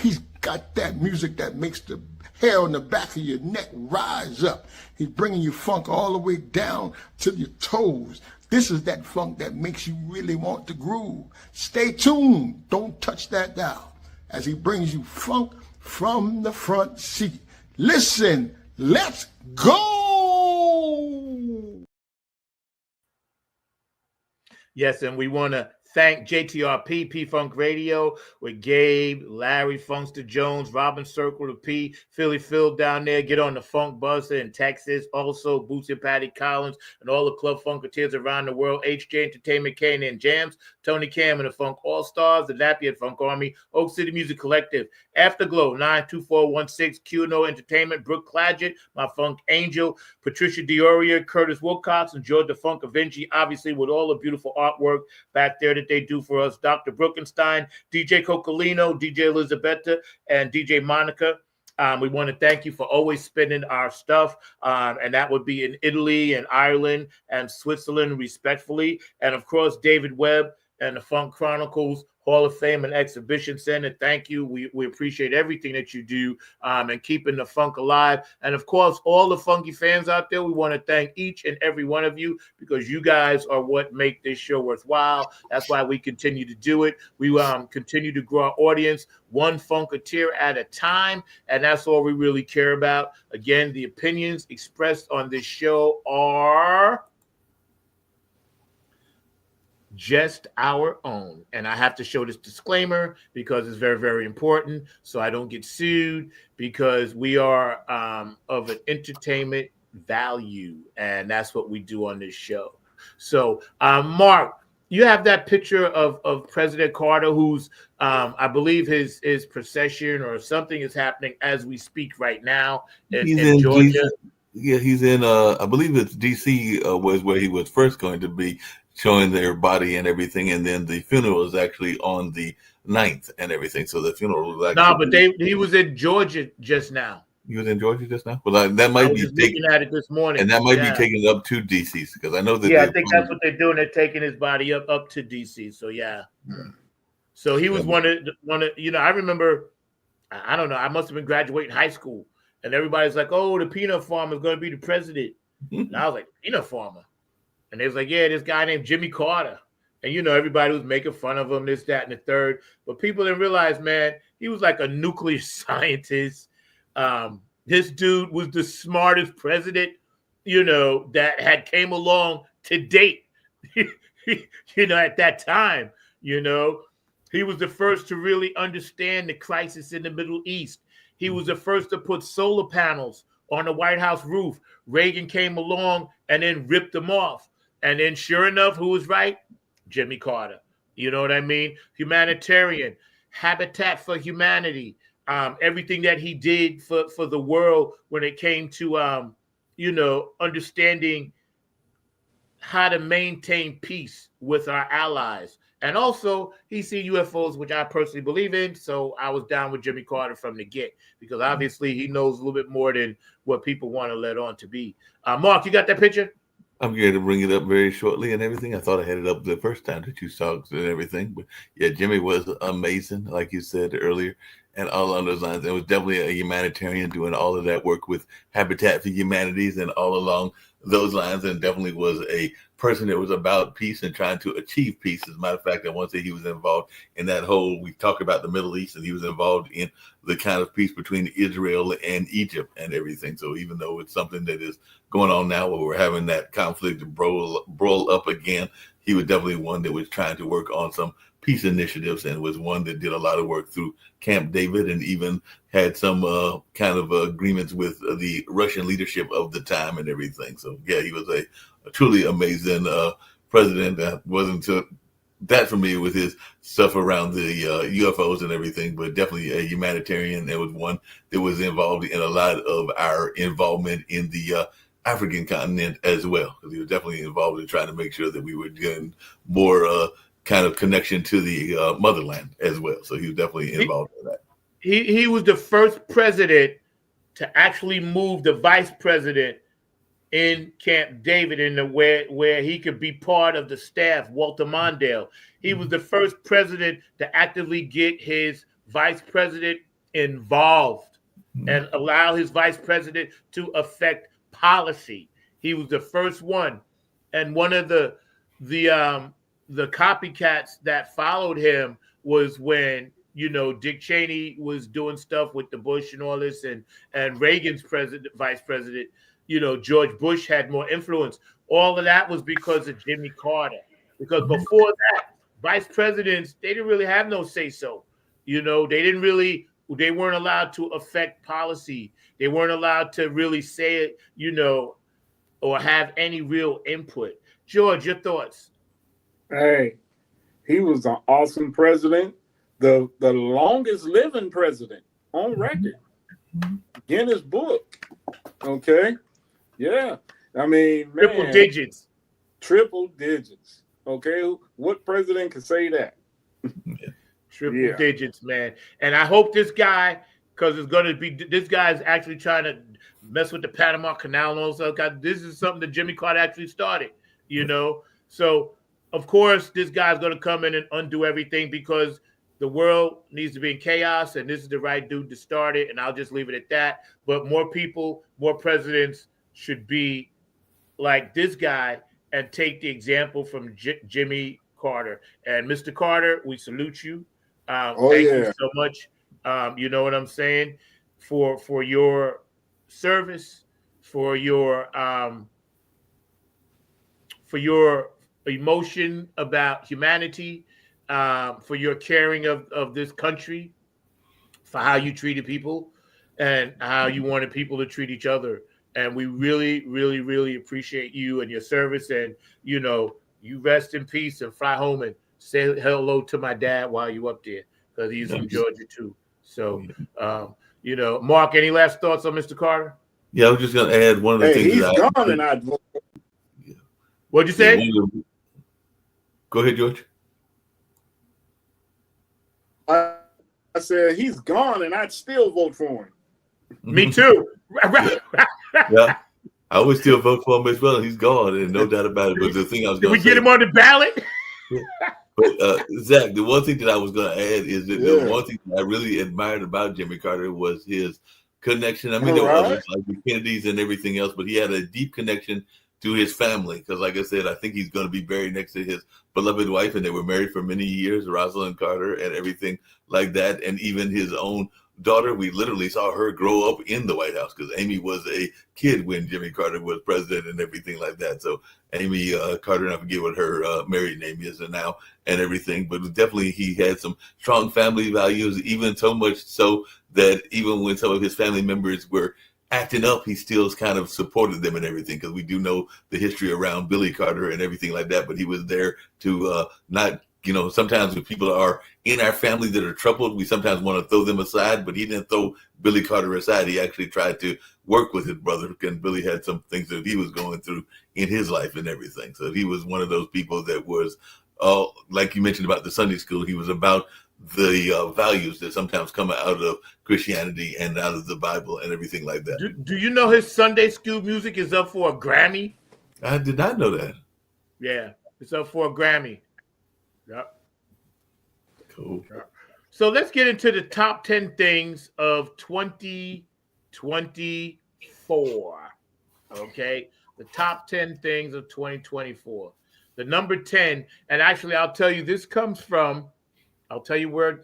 He's got that music that makes the hair on the back of your neck rise up. He's bringing you funk all the way down to your toes. This is that funk that makes you really want to groove. Stay tuned. Don't touch that dial as he brings you funk from the front seat. Listen, let's go. Yes, and we want to thank JTRP, P-Funk Radio, with Gabe, Larry, Funkster Jones, Robin Circle of P, Philly Phil down there. Get on the Funk Bus in Texas. Also, Bootsy Patty Collins and all the Club Funketeers around the world. HJ Entertainment, K&N Jams, Tony Cam and the Funk All-Stars, the Lafayette Funk Army, Oak City Music Collective, Afterglow, 92416, QNO Entertainment, Brooke Clagett, My Funk Angel, Patricia Dioria, Curtis Wilcox, and George the Funk Avinci, obviously with all the beautiful artwork back there that they do for us. Dr. Brookenstein, DJ Cocolino, DJ Elizabetta, and DJ Monica. We want to thank you for always spending our stuff, and that would be in Italy and Ireland and Switzerland, respectfully. And, of course, David Webb and the Funk Chronicles Hall of Fame and Exhibition Center. Thank you. We appreciate everything that you do and keeping the funk alive. And, of course, all the funky fans out there, we want to thank each and every one of you because you guys are what make this show worthwhile. That's why we continue to do it. We continue to grow our audience one funketeer at a time, and that's all we really care about. Again, the opinions expressed on this show are just our own. And I have to show this disclaimer because it's very, very important so I don't get sued, because we are of an entertainment value, and that's what we do on this show. So, Mark, you have that picture of President Carter, who's, I believe his procession or something is happening as we speak right now in Georgia. Yeah, he's in, I believe it's D.C. Was where he was first going to be, showing their body and everything, and then the funeral is actually on the 9th and everything. So the funeral was actually... No, but he was in Georgia just now. He was in Georgia just now? Well, that might be looking at it this morning. And that might be taken up to D.C. because I know that... Yeah, I think that's what they're doing. They're taking his body up to D.C. So, yeah. So he was one of, I remember, I don't know, I must have been graduating high school, and everybody's like, oh, the peanut farmer is going to be the president. And I was like, peanut farmer? And they was like, yeah, this guy named Jimmy Carter. And, everybody was making fun of him, this, that, and the third. But people didn't realize, man, he was like a nuclear scientist. This dude was the smartest president, that had came along to date, at that time, He was the first to really understand the crisis in the Middle East. He was the first to put solar panels on the White House roof. Reagan came along and then ripped them off. And then sure enough, who was right? Jimmy Carter. You know what I mean? Humanitarian, Habitat for Humanity, everything that he did for the world when it came to, understanding how to maintain peace with our allies. And also, he seen UFOs, which I personally believe in. So I was down with Jimmy Carter from the get, because obviously he knows a little bit more than what people want to let on to be. Mark, you got that picture? I'm going to bring it up very shortly and everything. I thought I had it up the first time that you talked and everything. But yeah, Jimmy was amazing, like you said earlier, and all on those lines. It was definitely a humanitarian doing all of that work with Habitat for Humanities and all along those lines, and definitely was a person that was about peace and trying to achieve peace. As a matter of fact, I want to say he was involved in that whole, we talk about the Middle East, and he was involved in the kind of peace between Israel and Egypt and everything. So even though it's something that is going on now where we're having that conflict brawl up again, he was definitely one that was trying to work on some peace initiatives, and was one that did a lot of work through Camp David, and even had some kind of agreements with the Russian leadership of the time and everything. So yeah, he was a truly amazing president. I wasn't that familiar with his stuff around the UFOs and everything, but definitely a humanitarian. There was one that was involved in a lot of our involvement in the African continent as well, because he was definitely involved in trying to make sure that we were getting more kind of connection to the motherland as well. So he was definitely involved in that. He was the first president to actually move the vice president in Camp David in the where he could be part of the staff, Walter Mondale. He was the first president to actively get his vice president involved and allow his vice president to affect policy. He was the first one. And one of the copycats that followed him was when, Dick Cheney was doing stuff with the Bush and all this, and Reagan's vice president, George Bush had more influence. All of that was because of Jimmy Carter. Because before that, vice presidents, they didn't really have no say-so. They weren't allowed to affect policy. They weren't allowed to really say it, or have any real input. George, your thoughts? Hey, he was an awesome president, the longest living president on record. Guinness Book. Okay. Yeah. I mean, man, triple digits. Okay. What president could say that? Triple digits, man. And I hope this guy, because this guy is actually trying to mess with the Panama Canal and all that. This is something that Jimmy Carter actually started, So, of course, this guy's going to come in and undo everything, because the world needs to be in chaos, and this is the right dude to start it, and I'll just leave it at that. But more people, more presidents should be like this guy and take the example from Jimmy Carter. And Mr. Carter, we salute you. Thank you so much. You know what I'm saying? For your service, for your emotion about humanity, for your caring of this country, for how you treated people and how you wanted people to treat each other. And we really, really, really appreciate you and your service. And, you rest in peace and fly home and say hello to my dad while you up there, because he's from Georgia too. So, Mark, any last thoughts on Mr. Carter? Yeah, I was just going to add one of the things. He's gone, and I'd vote. What'd you say? Go ahead, George. I said he's gone, and I'd still vote for him. Me too. Yeah, I would still vote for him as well. He's gone, and no doubt about it. But the thing I was going to say, get him on the ballot? But Zach, the one thing that I was going to add is that the one thing that I really admired about Jimmy Carter was his connection. I mean, there were others like the Kennedys and everything else, but he had a deep connection to his family, because like I said, I think he's going to be buried next to his beloved wife, and they were married for many years, Rosalind Carter, and everything like that. And even his own daughter, we literally saw her grow up in the White House because Amy was a kid when Jimmy Carter was president and everything like that. So Amy Carter, and I forget what her married name is now and everything, but definitely he had some strong family values, even so much so that even when some of his family members were acting up, he still kind of supported them and everything, because we do know the history around Billy Carter and everything like that, but he was there to not, sometimes when people are in our family that are troubled, we sometimes want to throw them aside, but he didn't throw Billy Carter aside. He actually tried to work with his brother, and Billy had some things that he was going through in his life and everything. So he was one of those people that was, like you mentioned about the Sunday school, he was about the values that sometimes come out of Christianity and out of the Bible and everything like that. Do you know his Sunday school music is up for a Grammy? I did not know that. Yeah, it's up for a Grammy. Yep. Cool. So let's get into the top 10 things of 2024. Okay, the top 10 things of 2024. The number 10, and actually I'll tell you where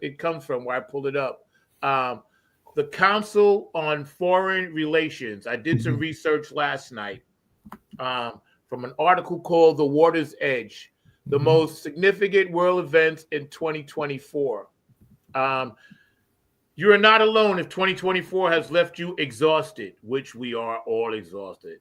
it comes from, where I pulled it up. The Council on Foreign Relations. I did some research last night from an article called The Water's Edge, the most significant world events in 2024. You are not alone if 2024 has left you exhausted, which we are all exhausted.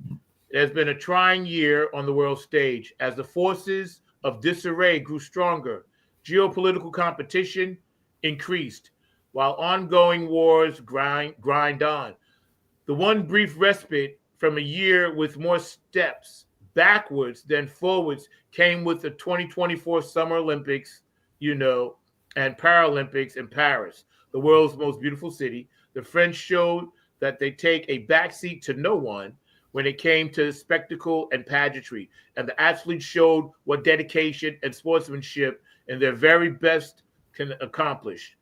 It has been a trying year on the world stage as the forces of disarray grew stronger. Geopolitical competition increased while ongoing wars grind on. The one brief respite from a year with more steps backwards than forwards came with the 2024 Summer Olympics, and Paralympics in Paris, the world's most beautiful city. The French showed that they take a backseat to no one when it came to spectacle and pageantry, and the athletes showed what dedication and sportsmanship and their very best can accomplish.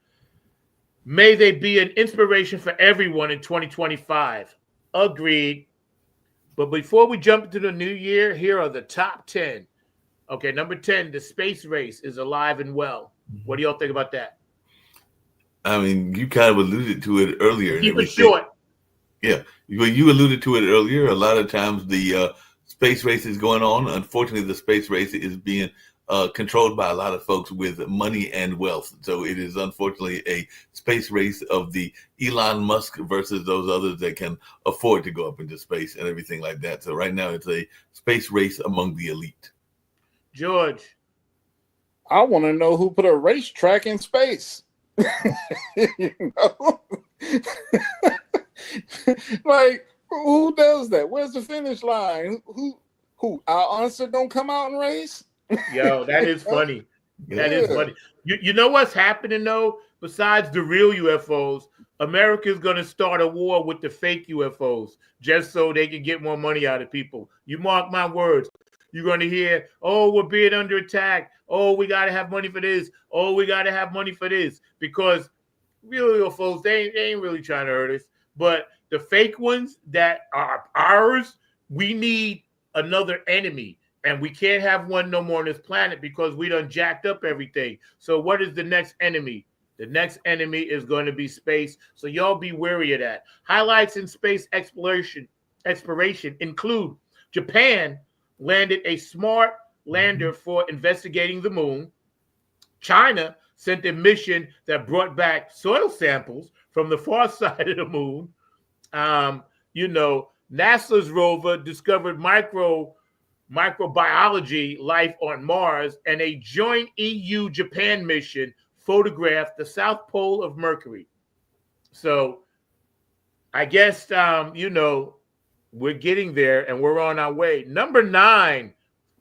May they be an inspiration for everyone in 2025. Agreed. But before we jump into the new year, here are the top 10. Okay, number 10, the space race is alive and well. What do y'all think about that? I mean, you kind of alluded to it earlier. Keep it short. Yeah, well, you alluded to it earlier. A lot of times the space race is going on. Unfortunately, the space race is being controlled by a lot of folks with money and wealth. So it is unfortunately a space race of the Elon Musk versus those others that can afford to go up into space and everything like that. So right now it's a space race among the elite. George. I want to know who put a racetrack in space. Like, who does that? Where's the finish line? Who? Our answer don't come out and race? Yo, that is funny. That is funny. You know what's happening though? Besides the real UFOs, America's going to start a war with the fake UFOs just so they can get more money out of people. You mark my words. You're going to hear, oh, we're being under attack. Oh, we got to have money for this. Oh, we got to have money for this. Because real UFOs, they ain't really trying to hurt us. But the fake ones that are ours, we need another enemy. And we can't have one no more on this planet because we done jacked up everything. So what is the next enemy? The next enemy is going to be space. So y'all be wary of that. Highlights in space exploration include Japan landed a smart lander for investigating the moon. China sent a mission that brought back soil samples from the far side of the moon. NASA's rover discovered microbiology life on Mars, and a joint EU-Japan mission photographed the South Pole of Mercury. So I guess, we're getting there and we're on our way. Number 9,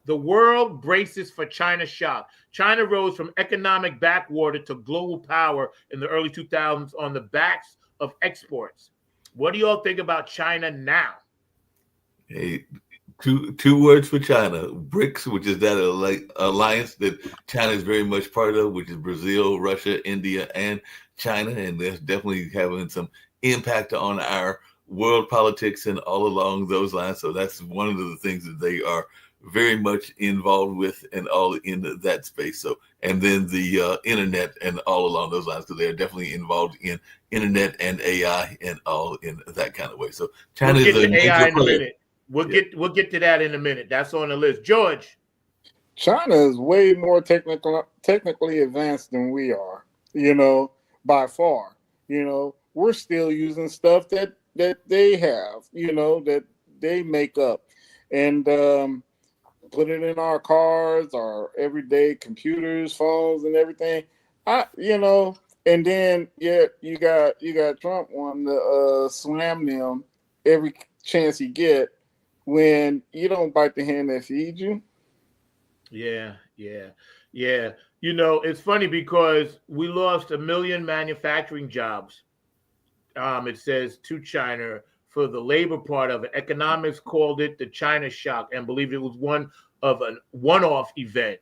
the world braces for China shock. China rose from economic backwater to global power in the early 2000s on the backs of exports. What do you all think about China now? Hey, two words for China: BRICS, which is that alliance that China is very much part of, which is Brazil, Russia, India, and China, and that's definitely having some impact on our world politics and all along those lines. So that's one of the things that they are very much involved with and all in that space. So, and then the internet and all along those lines, because they're definitely involved in internet and AI and all in that kind of way. So China we'll is get a to AI major in a player. minute. We'll get to that in a minute. That's on the list. George. China is way more technically advanced than we are, by far. We're still using stuff that they have, that they make up and put it in our cars, our everyday computers, phones, and everything. And then you got Trump wanting to slam them every chance he get when you don't bite the hand that feeds you. Yeah. It's funny because we lost 1 million manufacturing jobs. It says to China for the labor part of it. Economics called it the China shock and believed it was one-off event.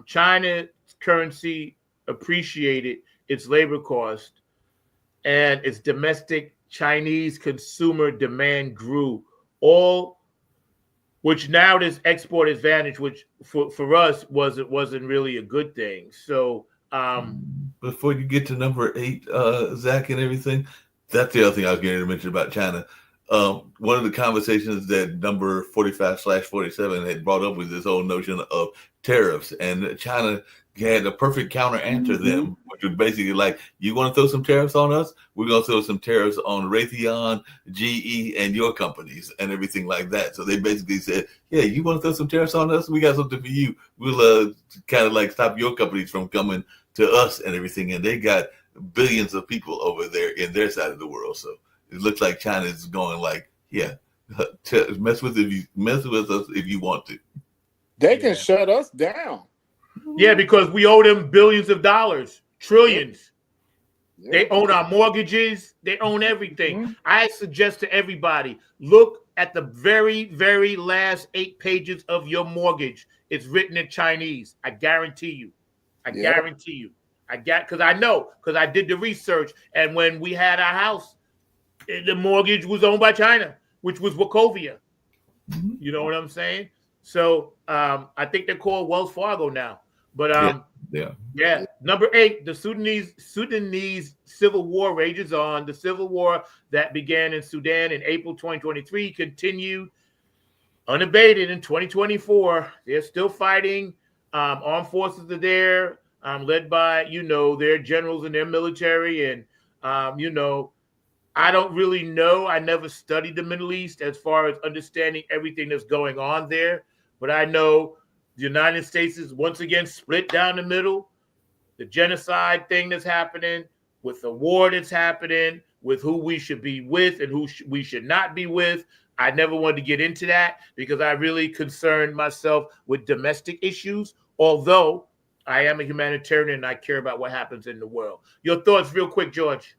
China's currency appreciated its labor cost, and its domestic Chinese consumer demand grew. Which now this export advantage, which for us wasn't really a good thing. So before you get to number 8, Zach, and everything, that's the other thing I was going to mention about China. One of the conversations that number 45/47 had brought up was this whole notion of tariffs, and China had a perfect counter answer to them, which was basically like, you want to throw some tariffs on us? We're going to throw some tariffs on Raytheon, GE, and your companies and everything like that. So they basically said, yeah, you want to throw some tariffs on us? We got something for you. We'll kind of like stop your companies from coming to us and everything. And they got billions of people over there in their side of the world. So it looks like China is going like, yeah, mess with us if you want to. They can shut us down. Yeah, because we owe them billions of dollars, trillions. Yeah. They own our mortgages. They own everything. I suggest to everybody, look at the very, very last 8 pages of your mortgage. It's written in Chinese. I guarantee you. Guarantee you. Because I did the research. And when we had our house, the mortgage was owned by China, which was Wachovia. You know what I'm saying? So I think they're called Wells Fargo now. But Number 8, the Sudanese civil war rages on. The civil war that began in Sudan in April 2023 continued unabated in 2024. They're still fighting. Armed forces are there, led by their generals and their military. And I don't really know. I never studied the Middle East as far as understanding everything that's going on there. But I know the United States is once again split down the middle. The genocide thing that's happening, with the war that's happening, with who we should be with and who we should not be with. I never wanted to get into that because I really concerned myself with domestic issues, although I am a humanitarian and I care about what happens in the world. Your thoughts real quick, George.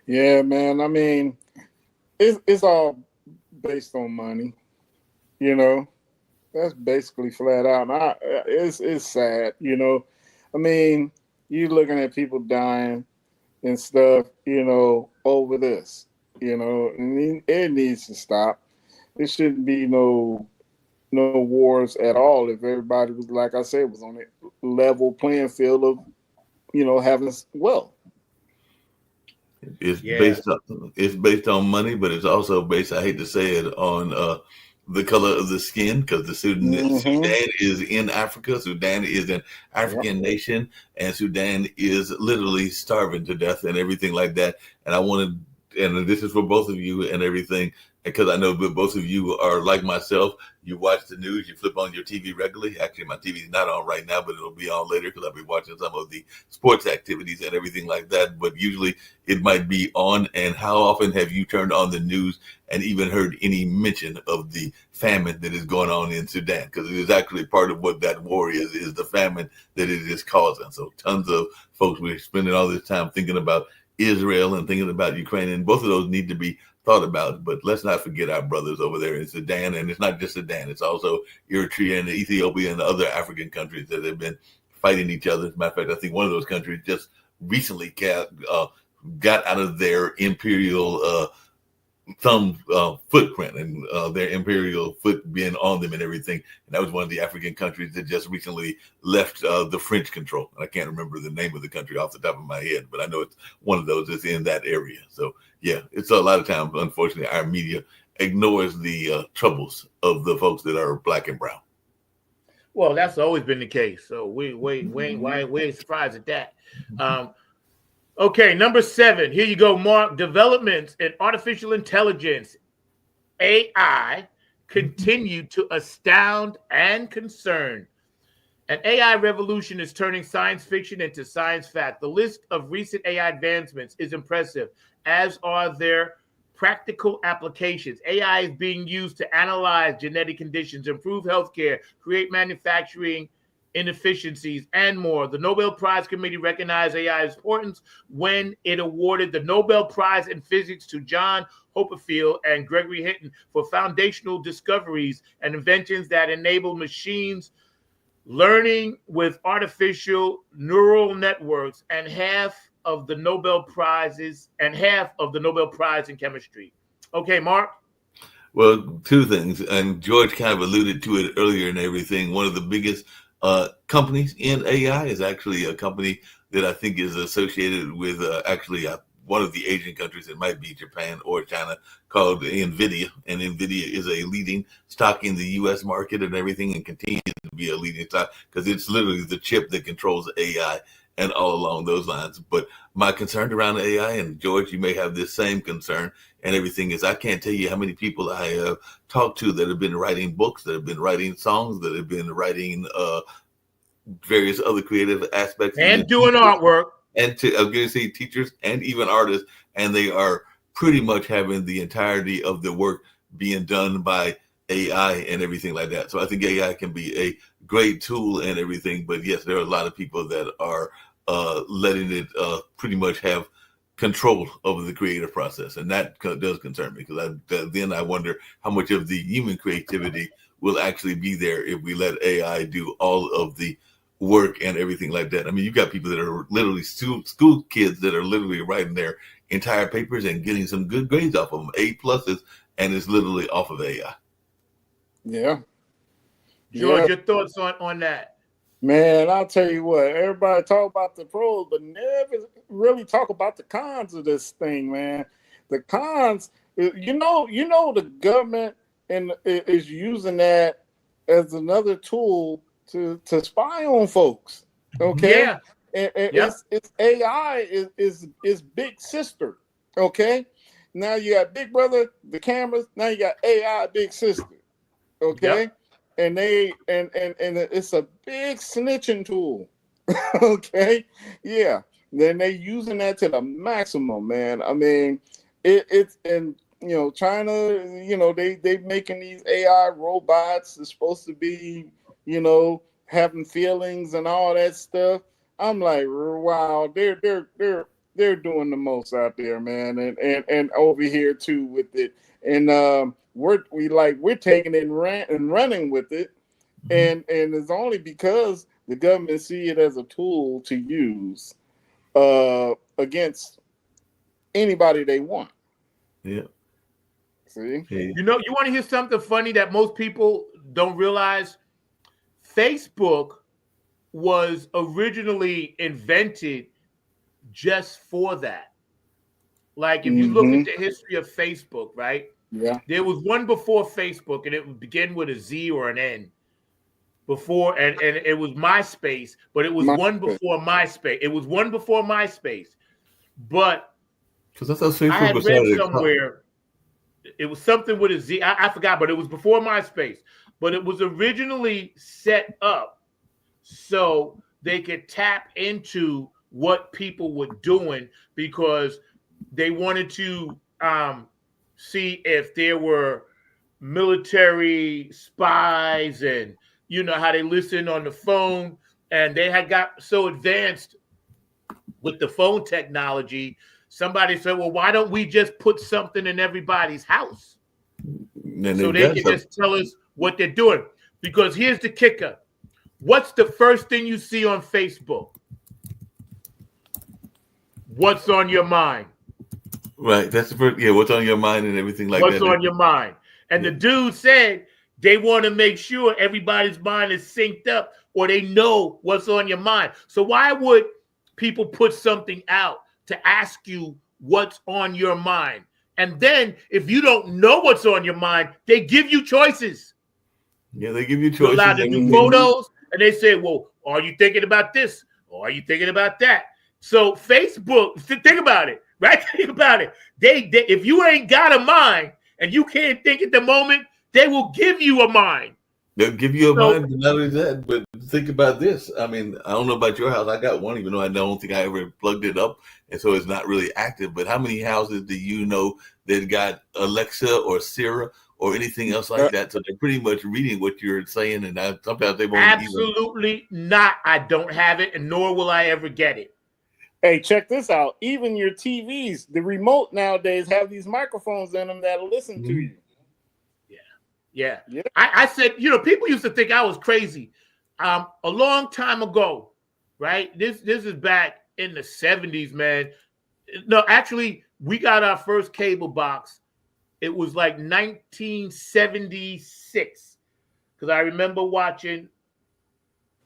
Yeah, man. I mean, it's all based on money, That's basically flat out. It's sad, I mean, you're looking at people dying and stuff, over this, and it needs to stop. There shouldn't be no wars at all if everybody was, like I said, was on a level playing field of, having wealth. It's based on money, but it's also based, I hate to say it, on the color of the skin, because the Sudan is in Africa. Sudan is an African nation, and Sudan is literally starving to death and everything like that. And and this is for both of you and everything, because I know that both of you are like myself. You watch the news, you flip on your TV regularly. Actually, my TV is not on right now, but it'll be on later because I'll be watching some of the sports activities and everything like that. But usually it might be on. And how often have you turned on the news and even heard any mention of the famine that is going on in Sudan? Because it is actually part of what that war is the famine that it is causing. So tons of folks, we're spending all this time thinking about Israel and thinking about Ukraine, and both of those need to be thought about. But let's not forget our brothers over there in Sudan, and it's not just Sudan, it's also Eritrea and Ethiopia and the other African countries that have been fighting each other. As a matter of fact, I think one of those countries just recently got out of their imperial thumb footprint and their imperial foot being on them and everything. And that was one of the African countries that just recently left the French control. I can't remember the name of the country off the top of my head, but I know it's one of those that's in that area. So yeah, it's a lot of times, unfortunately, our media ignores the troubles of the folks that are black and brown. Well, that's always been the case. So we ain't surprised at that. Okay, number 7. Here you go, Mark. Developments in artificial intelligence, AI, continue to astound and concern. An AI revolution is turning science fiction into science fact. The list of recent AI advancements is impressive, as are their practical applications. AI is being used to analyze genetic conditions, improve healthcare, create manufacturing inefficiencies, and more. The Nobel Prize Committee recognized AI's importance when it awarded the Nobel Prize in Physics to John Hopperfield and Gregory Hinton for foundational discoveries and inventions that enable machines learning with artificial neural networks, and half of the Nobel Prizes in chemistry. Okay, Mark. Well, two things, and George kind of alluded to it earlier and everything. One of the biggest companies in AI is actually a company that I think is associated with one of the Asian countries. It might be Japan or China, called NVIDIA. And NVIDIA is a leading stock in the U.S. market and everything, and continues to be a leading stock because it's literally the chip that controls AI and all along those lines. But my concern around AI, and George, you may have this same concern and everything, is I can't tell you how many people I have talked to that have been writing books, that have been writing songs, that have been writing various other creative aspects. And doing artwork. And I'm going to say teachers and even artists, and they are pretty much having the entirety of their work being done by AI and everything like that. So I think AI can be a great tool and everything, but yes, there are a lot of people that are letting it pretty much have control over the creative process, and that does concern me, because then I wonder how much of the human creativity will actually be there if we let AI do all of the work and everything like that. I mean, you've got people that are literally school kids that are literally writing their entire papers and getting some good grades off of them, A+, and it's literally off of AI. Yeah. George, your thoughts on that? Man, I'll tell you what, everybody talk about the pros, but never really talk about the cons of this thing, man. The cons, you know, the government is using that as another tool to spy on folks. Okay. Yeah. And it's AI is big sister. Okay. Now you got Big Brother, the cameras, now you got AI big sister. Okay. Yep. And it's a big snitching tool. Okay. Yeah. Then they using that to the maximum, man. I mean, it's and China, they making these AI robots. It's supposed to be, having feelings and all that stuff. I'm like, wow, they're doing the most out there, man, and over here too with it. And we're taking it and running with it, and it's only because the government see it as a tool to use against anybody they want. Yeah. See? You want to hear something funny that most people don't realize? Facebook was originally invented just for that. Like, if you look at the history of Facebook, right? Yeah. There was one before Facebook, and it would begin with a Z or an N. Before, and it was MySpace, but it was one before MySpace. It was one before MySpace. But I had read somewhere it was something with a Z. I forgot, but it was before MySpace. But it was originally set up so they could tap into what people were doing, because they wanted to see if there were military spies, and how they listen on the phone. And they had got so advanced with the phone technology, somebody said, well, why don't we just put something in everybody's house so they can just tell us what they're doing? Because here's the kicker. What's the first thing you see on Facebook? What's on your mind? Right. That's the first. Yeah. What's on your mind and everything like What's that. on your mind? And Yeah. the dude said they want to make sure everybody's mind is synced up or they know what's on your mind. So why would people put something out to ask you what's on your mind? And then if you don't know what's on your mind, they give you choices. Yeah, they give you You're choices. allowed to do photos, and they say, well, are you thinking about this? Or are you thinking about that? So Facebook, think about it, right? Think about it. They if you ain't got a mind and you can't think at the moment, they will give you a mind. They'll give you a So- mind, but not only that, but think about this. I mean, I don't know about your house. I got one, even though I don't think I ever plugged it up, and so it's not really active. But how many houses do you know that got Alexa or Siri or anything else like that? So they're pretty much reading what you're saying, and sometimes they won't Absolutely not. I don't have it, and nor will I ever get it. Hey, check this out. Even your TVs, the remote nowadays have these microphones in them that'll listen to you. Yeah. Yeah. I said, people used to think I was crazy. A long time ago, right? This is back in the 70s, man. No, actually, we got our first cable box. It was like 1976. Because I remember watching,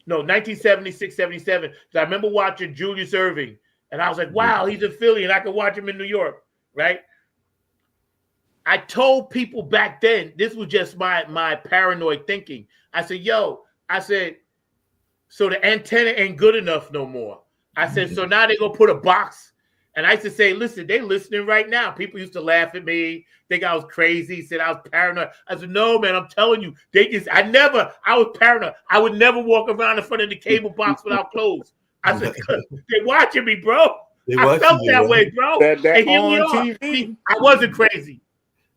1976, 77. Because I remember watching Julius Irving. And I was like, wow, he's in Philly and I could watch him in New York, right? I told people back then, this was just my paranoid thinking. I said, so the antenna ain't good enough no more. I said, so now they're going to put a box. And I used to say, listen, they listening right now. People used to laugh at me, think I was crazy, said I was paranoid. I said, no, man, I'm telling you, I was paranoid. I would never walk around in front of the cable box without clothes. I said, they're watching me, bro. I felt that way, bro. That and here we on are. TV. I wasn't crazy.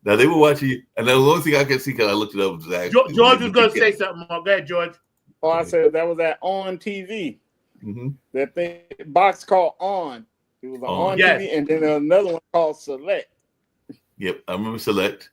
Now they were watching you, and the only thing I could see because I looked it up was Zach. George was going to say something. Go ahead, George. Oh, I said that was that on TV. Mm-hmm. That thing box called On. It was on Yes. TV, and then another one called Select. Yep, I remember Select.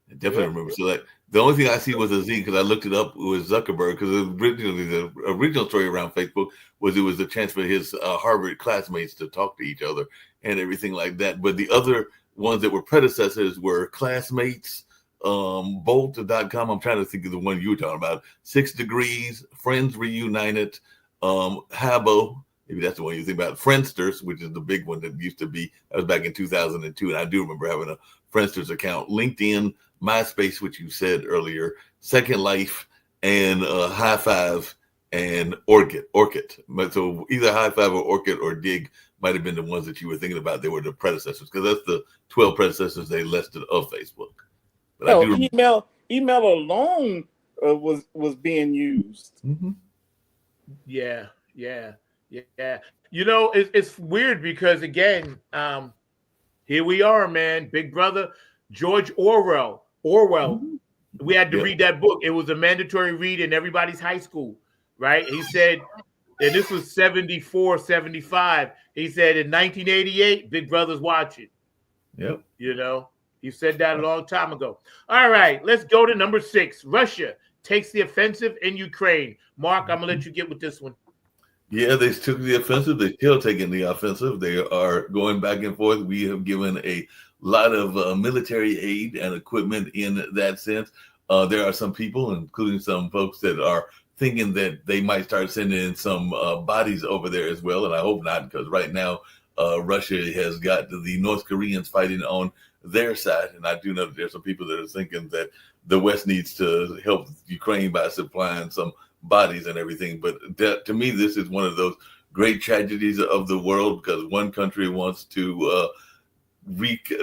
I definitely remember Select. The only thing I see was a Z because I looked it up. It was Zuckerberg because originally the original story around Facebook was it was a chance for his Harvard classmates to talk to each other and everything like that. But the other ones that were predecessors were Classmates, Bolt.com. I'm trying to think of the one you were talking about. 6 Degrees, Friends Reunited, Habbo. Maybe that's the one you think about. Friendsters, which is the big one that used to be. That was back in 2002, and I do remember having a Friendsters account. LinkedIn, MySpace, which you said earlier, Second Life, and High Five and Orchid. So either High Five or Orchid or Dig might have been the ones that you were thinking about. They were the predecessors because that's the 12 predecessors they listed of Facebook. But I do remember. Email alone was being used. Mm-hmm. Yeah. It's weird because again, here we are, man. Big brother, George Orwell. Mm-hmm. We had to read that book. It was a mandatory read in everybody's high school, right? He said, and this was 74, 75. He said in 1988, Big Brother's watching. Yep. He said that a long time ago. All right, let's go to number 6. Russia takes the offensive in Ukraine. Mark, I'm going to let you get with this one. Yeah, they took the offensive. They're still taking the offensive. They are going back and forth. We have given a lot of military aid and equipment in that sense. There are some people, including some folks, that are thinking that they might start sending in some bodies over there as well. And I hope not, because right now Russia has got the North Koreans fighting on their side. And I do know that there's some people that are thinking that the West needs to help Ukraine by supplying some bodies and everything. But to me, this is one of those great tragedies of the world because one country wants to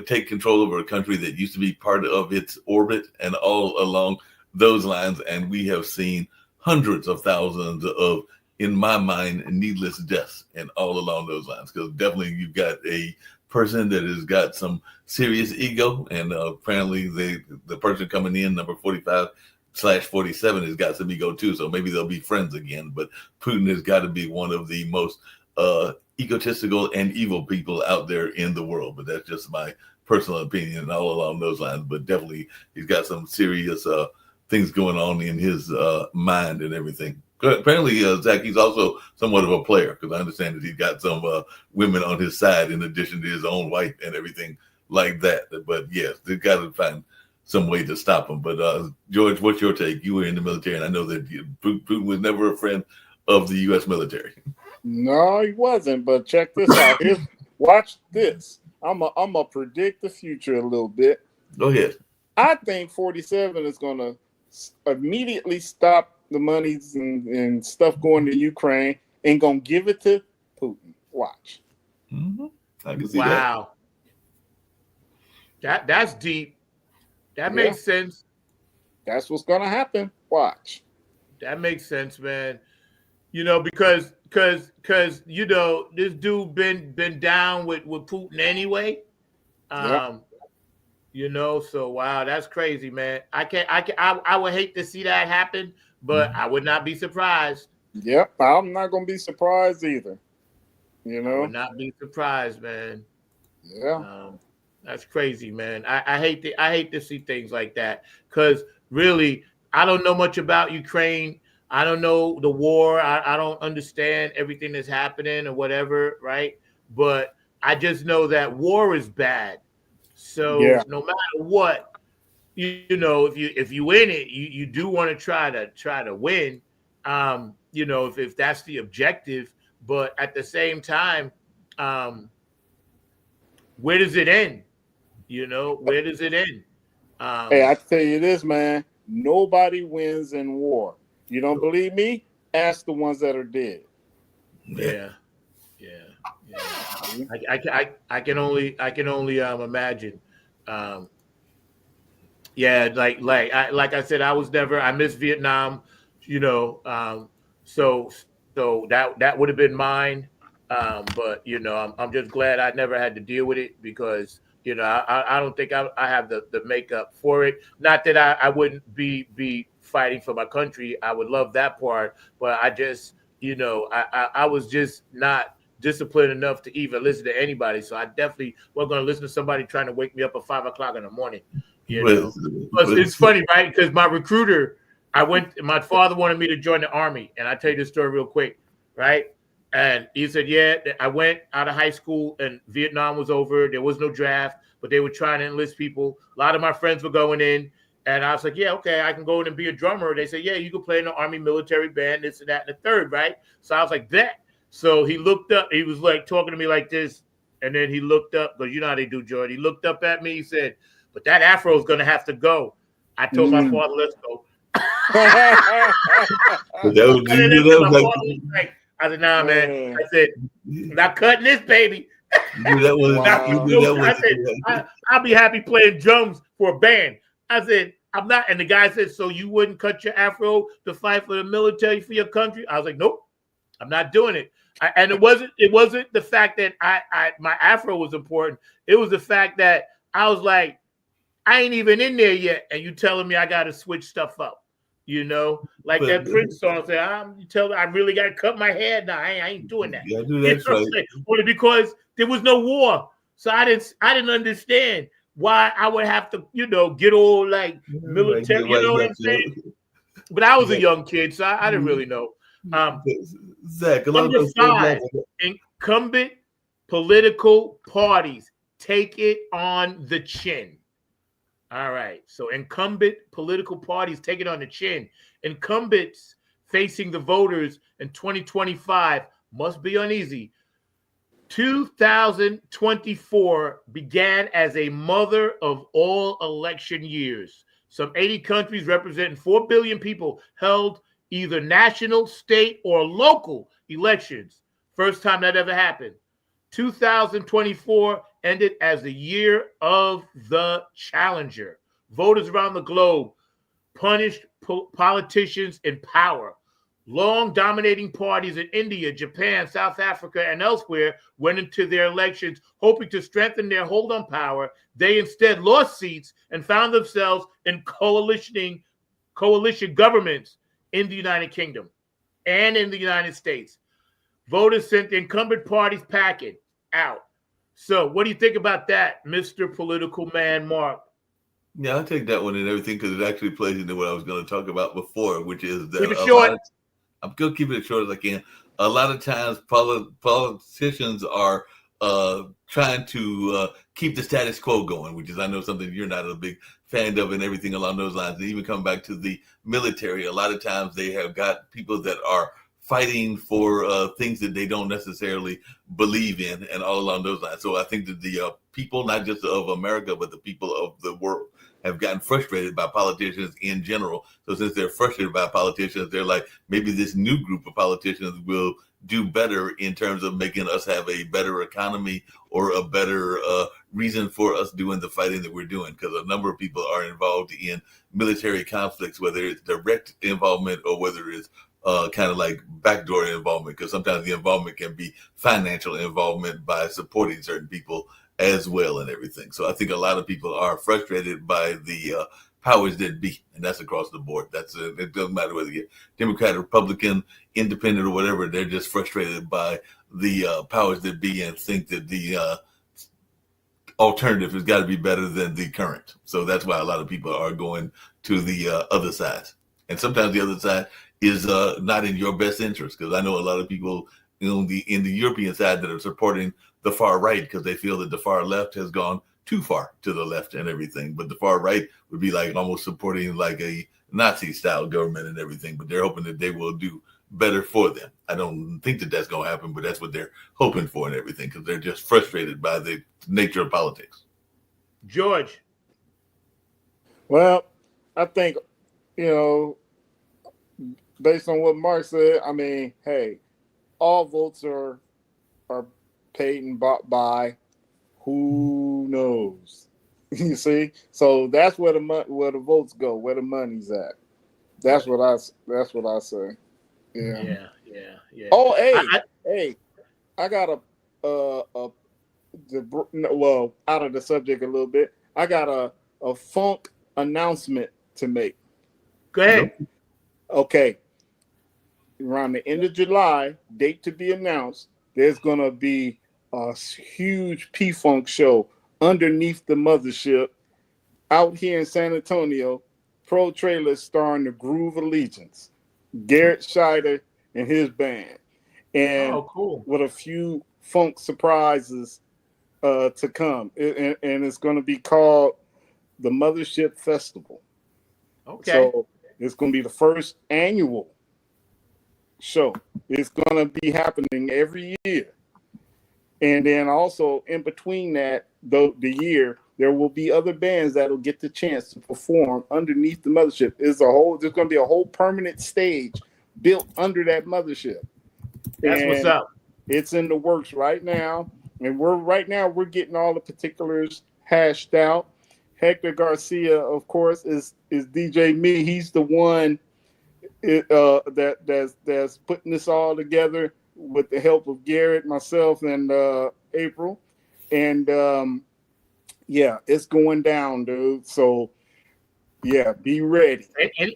take control over a country that used to be part of its orbit and all along those lines. And we have seen hundreds of thousands of, in my mind, needless deaths and all along those lines. Because definitely you've got a person that has got some serious ego. And apparently the person coming in, number 45/47, has got some ego too. So maybe they'll be friends again. But Putin has got to be one of the most egotistical and evil people out there in the world. But that's just my personal opinion and all along those lines. But definitely he's got some serious things going on in his mind and everything. Apparently, Zach, he's also somewhat of a player because I understand that he's got some women on his side in addition to his own wife and everything like that. But yes, they've got to find some way to stop them. But George, what's your take? You were in the military, and I know that Putin was never a friend of the U.S. military. No, he wasn't. But check this out. Watch this. I'm a predict the future a little bit. Go ahead. I think 47 is going to immediately stop the monies and stuff going to Ukraine and going to give it to Putin. Watch. Mm-hmm. I can see Wow. That's deep. That makes sense. That's what's going to happen. Watch. That makes sense, man. You know, because you know, this dude been down with Putin anyway. You know, so wow, that's crazy, man. I would hate to see that happen, but I would not be surprised. Yep, I'm not gonna be surprised either. You know, I would not be surprised, man. Yeah, that's crazy, man. I hate to see things like that, because really, I don't know much about Ukraine. I don't know the war. I don't understand everything that's happening or whatever, right? But I just know that war is bad. So no matter what, you know, if you win it, you do want to try to win. You know, if that's the objective. But at the same time, where does it end? You know, where does it end? Hey, I tell you this, man. Nobody wins in war. You don't believe me? Ask the ones that are dead. Yeah. I can only imagine. Like I said, I missed Vietnam, you know. So that would have been mine. But you know, I'm just glad I never had to deal with it, because you know, I don't think I have the makeup for it. Not that I wouldn't be fighting for my country. I would love that part, but I just, you know, I was just not disciplined enough to even listen to anybody. So I definitely wasn't going to listen to somebody trying to wake me up at 5 o'clock in the morning. You know, it's funny, right? Because my recruiter, my father wanted me to join the Army, and I tell you this story real quick, right? And he said, yeah, I went out of high school and Vietnam was over. There was no draft, but they were trying to enlist people. A lot of my friends were going in. And I was like, yeah, okay, I can go in and be a drummer. They said, yeah, you can play in the Army military band, this and that, and the third, right? So I was like, bet. So he looked up. He was like talking to me like this. And then he looked up, because you know how they do, Jordan. He looked up at me. He said, but that afro is going to have to go. I told my father, let's go. I said, nah, man. I said, not cutting this, baby. I said, I'll be happy playing drums for a band. I said, I'm not. And the guy said, so you wouldn't cut your afro to fight for the military, for your country? I was like, nope, I'm not doing it. And it wasn't the fact that my afro was important. It was the fact that I was like, I ain't even in there yet, and you telling me I got to switch stuff up. You know, like that Prince song said, I really got to cut my hair now. I ain't doing that. Yeah, do that right. Only because there was no war, so I didn't understand why I would have to, you know, get all like military. You know what I'm saying? But I was a young kid, so I didn't really know. Zach, number 5, incumbent political parties take it on the chin. All right, so incumbent political parties take it on the chin. Incumbents facing the voters in 2025 must be uneasy. 2024 began as a mother of all election years. Some 80 countries representing 4 billion people held either national, state, or local elections. First time that ever happened. 2024 ended as the year of the challenger. Voters around the globe punished politicians in power. Long dominating parties in India, Japan, South Africa, and elsewhere went into their elections hoping to strengthen their hold on power. They instead lost seats and found themselves in coalition governments in the United Kingdom and in the United States. Voters sent the incumbent parties packing out. So what do you think about that, Mr. Political Man Mark? Yeah, I'll take that one and everything, because it actually plays into what I was going to talk about before, which is that keep it short. I'm going to keep it as short as I can. A lot of times politicians are trying to keep the status quo going, which is I know something you're not a big fan of and everything along those lines. And even come back to the military, a lot of times they have got people that are fighting for things that they don't necessarily believe in and all along those lines. So I think that the people, not just of America, but the people of the world have gotten frustrated by politicians in general. So since they're frustrated by politicians, they're like, maybe this new group of politicians will do better in terms of making us have a better economy or a better reason for us doing the fighting that we're doing. Because a number of people are involved in military conflicts, whether it's direct involvement or whether it's kind of like backdoor involvement, because sometimes the involvement can be financial involvement by supporting certain people as well and everything. So I think a lot of people are frustrated by the powers that be, and that's across the board. It doesn't matter whether you're Democrat, Republican, Independent, or whatever. They're just frustrated by the powers that be and think that the alternative has got to be better than the current. So that's why a lot of people are going to the other side. And sometimes the other side is not in your best interest, because I know a lot of people in the European side that are supporting the far right because they feel that the far left has gone too far to the left and everything. But the far right would be like almost supporting like a Nazi style government and everything, but they're hoping that they will do better for them. I don't think that that's going to happen, but that's what they're hoping for and everything, because they're just frustrated by the nature of politics. George. Well, I think, based on what Mark said, I mean, hey, all votes are paid and bought by who knows. You see, so that's where the votes go, where the money's at. That's what I say. Yeah. Oh, hey, I got out of the subject a little bit. I got a funk announcement to make. Go ahead. Okay. Around the end of July, date to be announced, there's going to be a huge P-Funk show underneath the mothership out here in San Antonio. Pro Trailer starring the Groove Allegiance, Garrett Scheider and his band. And cool. With a few funk surprises to come. And it's going to be called the Mothership Festival. Okay. So it's going to be the first annual show. It's going to be happening every year. And then also in between that, the year, there will be other bands that will get the chance to perform underneath the mothership. There's going to be a whole permanent stage built under that mothership. That's what's up. It's in the works right now. And we're getting all the particulars hashed out. Hector Garcia, of course, is DJ Me. He's the one that's putting this all together with the help of Garrett, myself, and April. And it's going down, dude. So be ready.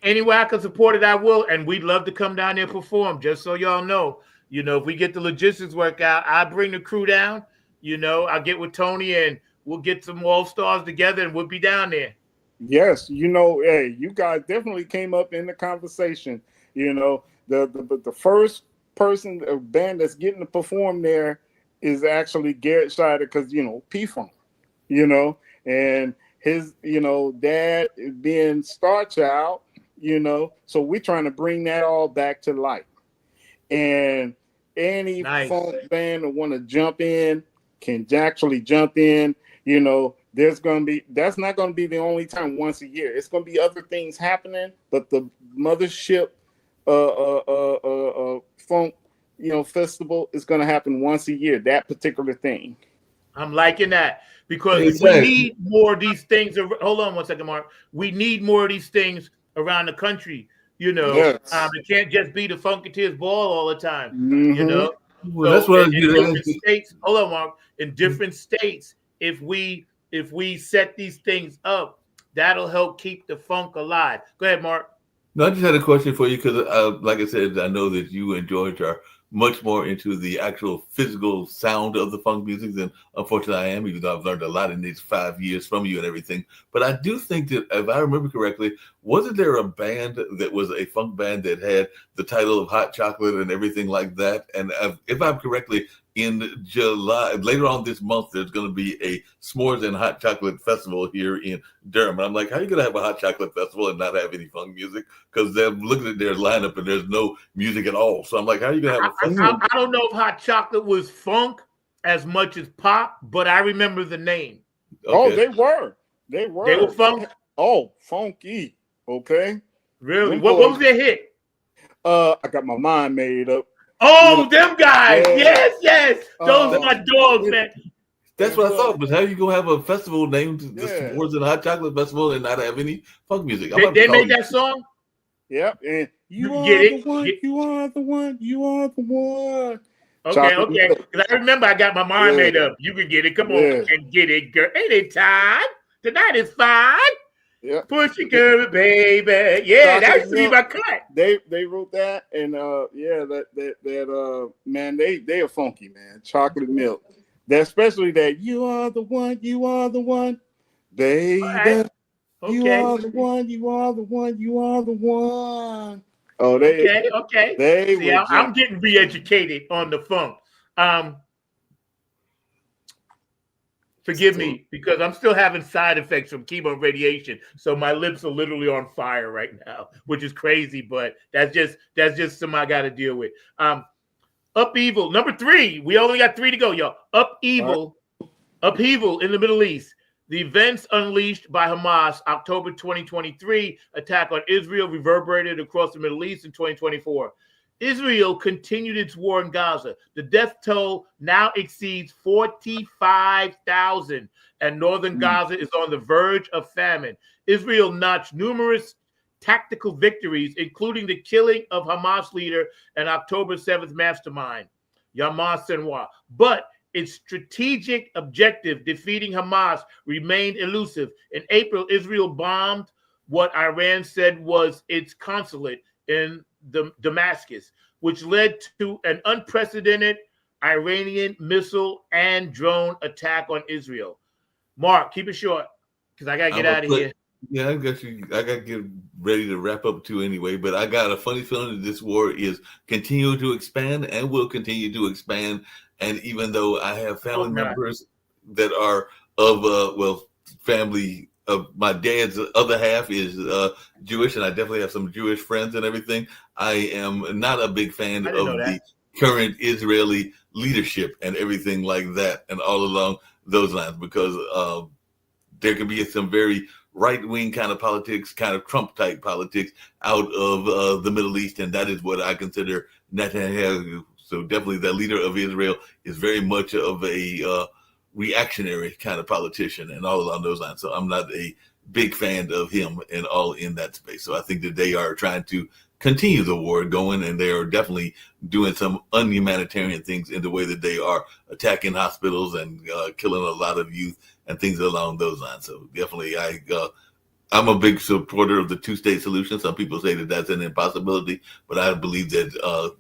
Any way I can support it, I will. And we'd love to come down there and perform, just so y'all know. If we get the logistics work out, I bring the crew down. I'll get with Tony and we'll get some all-stars together and we'll be down there. Yes, hey, you guys definitely came up in the conversation. The first person, a band that's getting to perform there is actually Garrett Scheider, because P-Funk, and his dad being Star Child, so we're trying to bring that all back to life. And any funk band that want to jump in can actually jump in. That's not going to be the only time once a year. It's going to be other things happening, but the mothership funk festival is going to happen once a year, that particular thing. I'm liking that, because we need more of these things. Hold on one second, Mark. We need more of these things around the country. Yes. It can't just be the Funketeers ball all the time. Mm-hmm. Well, that's what in different states. Hold on, Mark. In different states, if we set these things up, that'll help keep the funk alive. Go ahead, Mark. No, I just had a question for you because, like I said, I know that you and George are much more into the actual physical sound of the funk music than, unfortunately, I am, even though I've learned a lot in these 5 years from you and everything. But I do think that, if I remember correctly, wasn't there a band that was a funk band that had the title of Hot Chocolate and everything like that? And if I'm correctly, in July, later on this month, there's going to be a s'mores and hot chocolate festival here in Durham. And I'm like, how are you going to have a hot chocolate festival and not have any funk music? Because they're looking at their lineup and there's no music at all. So I'm like, how are you going to have a festival? I don't know if hot chocolate was funk as much as pop, but I remember the name. Okay. Oh, they were. They were funk. Oh, funky. Okay. Really? What was their hit? I got my mind made up. Oh, them guys. Yeah. Yes. Those are my dogs, man. That's what I thought. But how are you going to have a festival named the S'mores and Hot Chocolate Festival and not have any funk music? They made that song? Yep. And you are Get the it? one. You are the one. You are the one. Okay. Because I remember I got my mind made up. You can get it. Come on and get it, girl. Ain't it time? Tonight is fine. Yeah. Push it, girl, baby. Yeah, that should be my cut. They wrote that, and man, they are funky, man. Chocolate milk. That especially that you are the one, baby. Right. Okay. You are the one, you are the one, you are the one. Oh, they okay. They See, I'm getting re-educated on the funk. Forgive me because I'm still having side effects from chemo radiation, so my lips are literally on fire right now, which is crazy. But that's just something I got to deal with. Upheaval number 3. We only got 3 to go, y'all. Upheaval in the Middle East. The events unleashed by Hamas October 2023 attack on Israel reverberated across the Middle East in 2024. Israel continued its war in Gaza. The death toll now exceeds 45,000, and northern Gaza is on the verge of famine. Israel notched numerous tactical victories, including the killing of Hamas leader and October 7th mastermind, Yahya Sinwar. But its strategic objective, defeating Hamas, remained elusive. In April, Israel bombed what Iran said was its consulate in Damascus, which led to an unprecedented Iranian missile and drone attack on Israel. Mark, keep it short because I gotta get out of here. Yeah, I got you. I got to get ready to wrap up too anyway. But I got a funny feeling that this war is continuing to expand and will continue to expand. And even though I have family members that are of family. My dad's other half is Jewish, and I definitely have some Jewish friends and everything. I am not a big fan of the current Israeli leadership and everything like that, and all along those lines, because there can be some very right-wing kind of politics, kind of Trump-type politics out of the Middle East, and that is what I consider Netanyahu. So definitely the leader of Israel is very much of a reactionary kind of politician and all along those lines. So I'm not a big fan of him and all in that space. So I think that they are trying to continue the war going, and they are definitely doing some unhumanitarian things in the way that they are attacking hospitals and killing a lot of youth and things along those lines. So definitely I'm a big supporter of the two-state solution. Some people say that that's an impossibility, but I believe that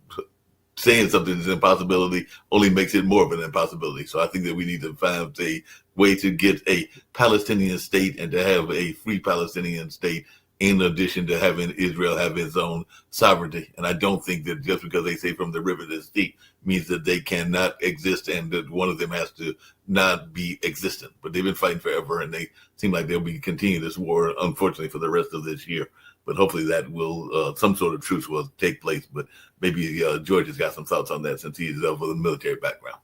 saying something is an impossibility only makes it more of an impossibility. So I think that we need to find a way to get a Palestinian state and to have a free Palestinian state in addition to having Israel have its own sovereignty. And I don't think that just because they say from the river to the sea means that they cannot exist and that one of them has to not be existent. But they've been fighting forever, and they seem like they'll be continuing this war, unfortunately, for the rest of this year. But hopefully that will, some sort of truce will take place. But maybe George has got some thoughts on that since he's of a military background.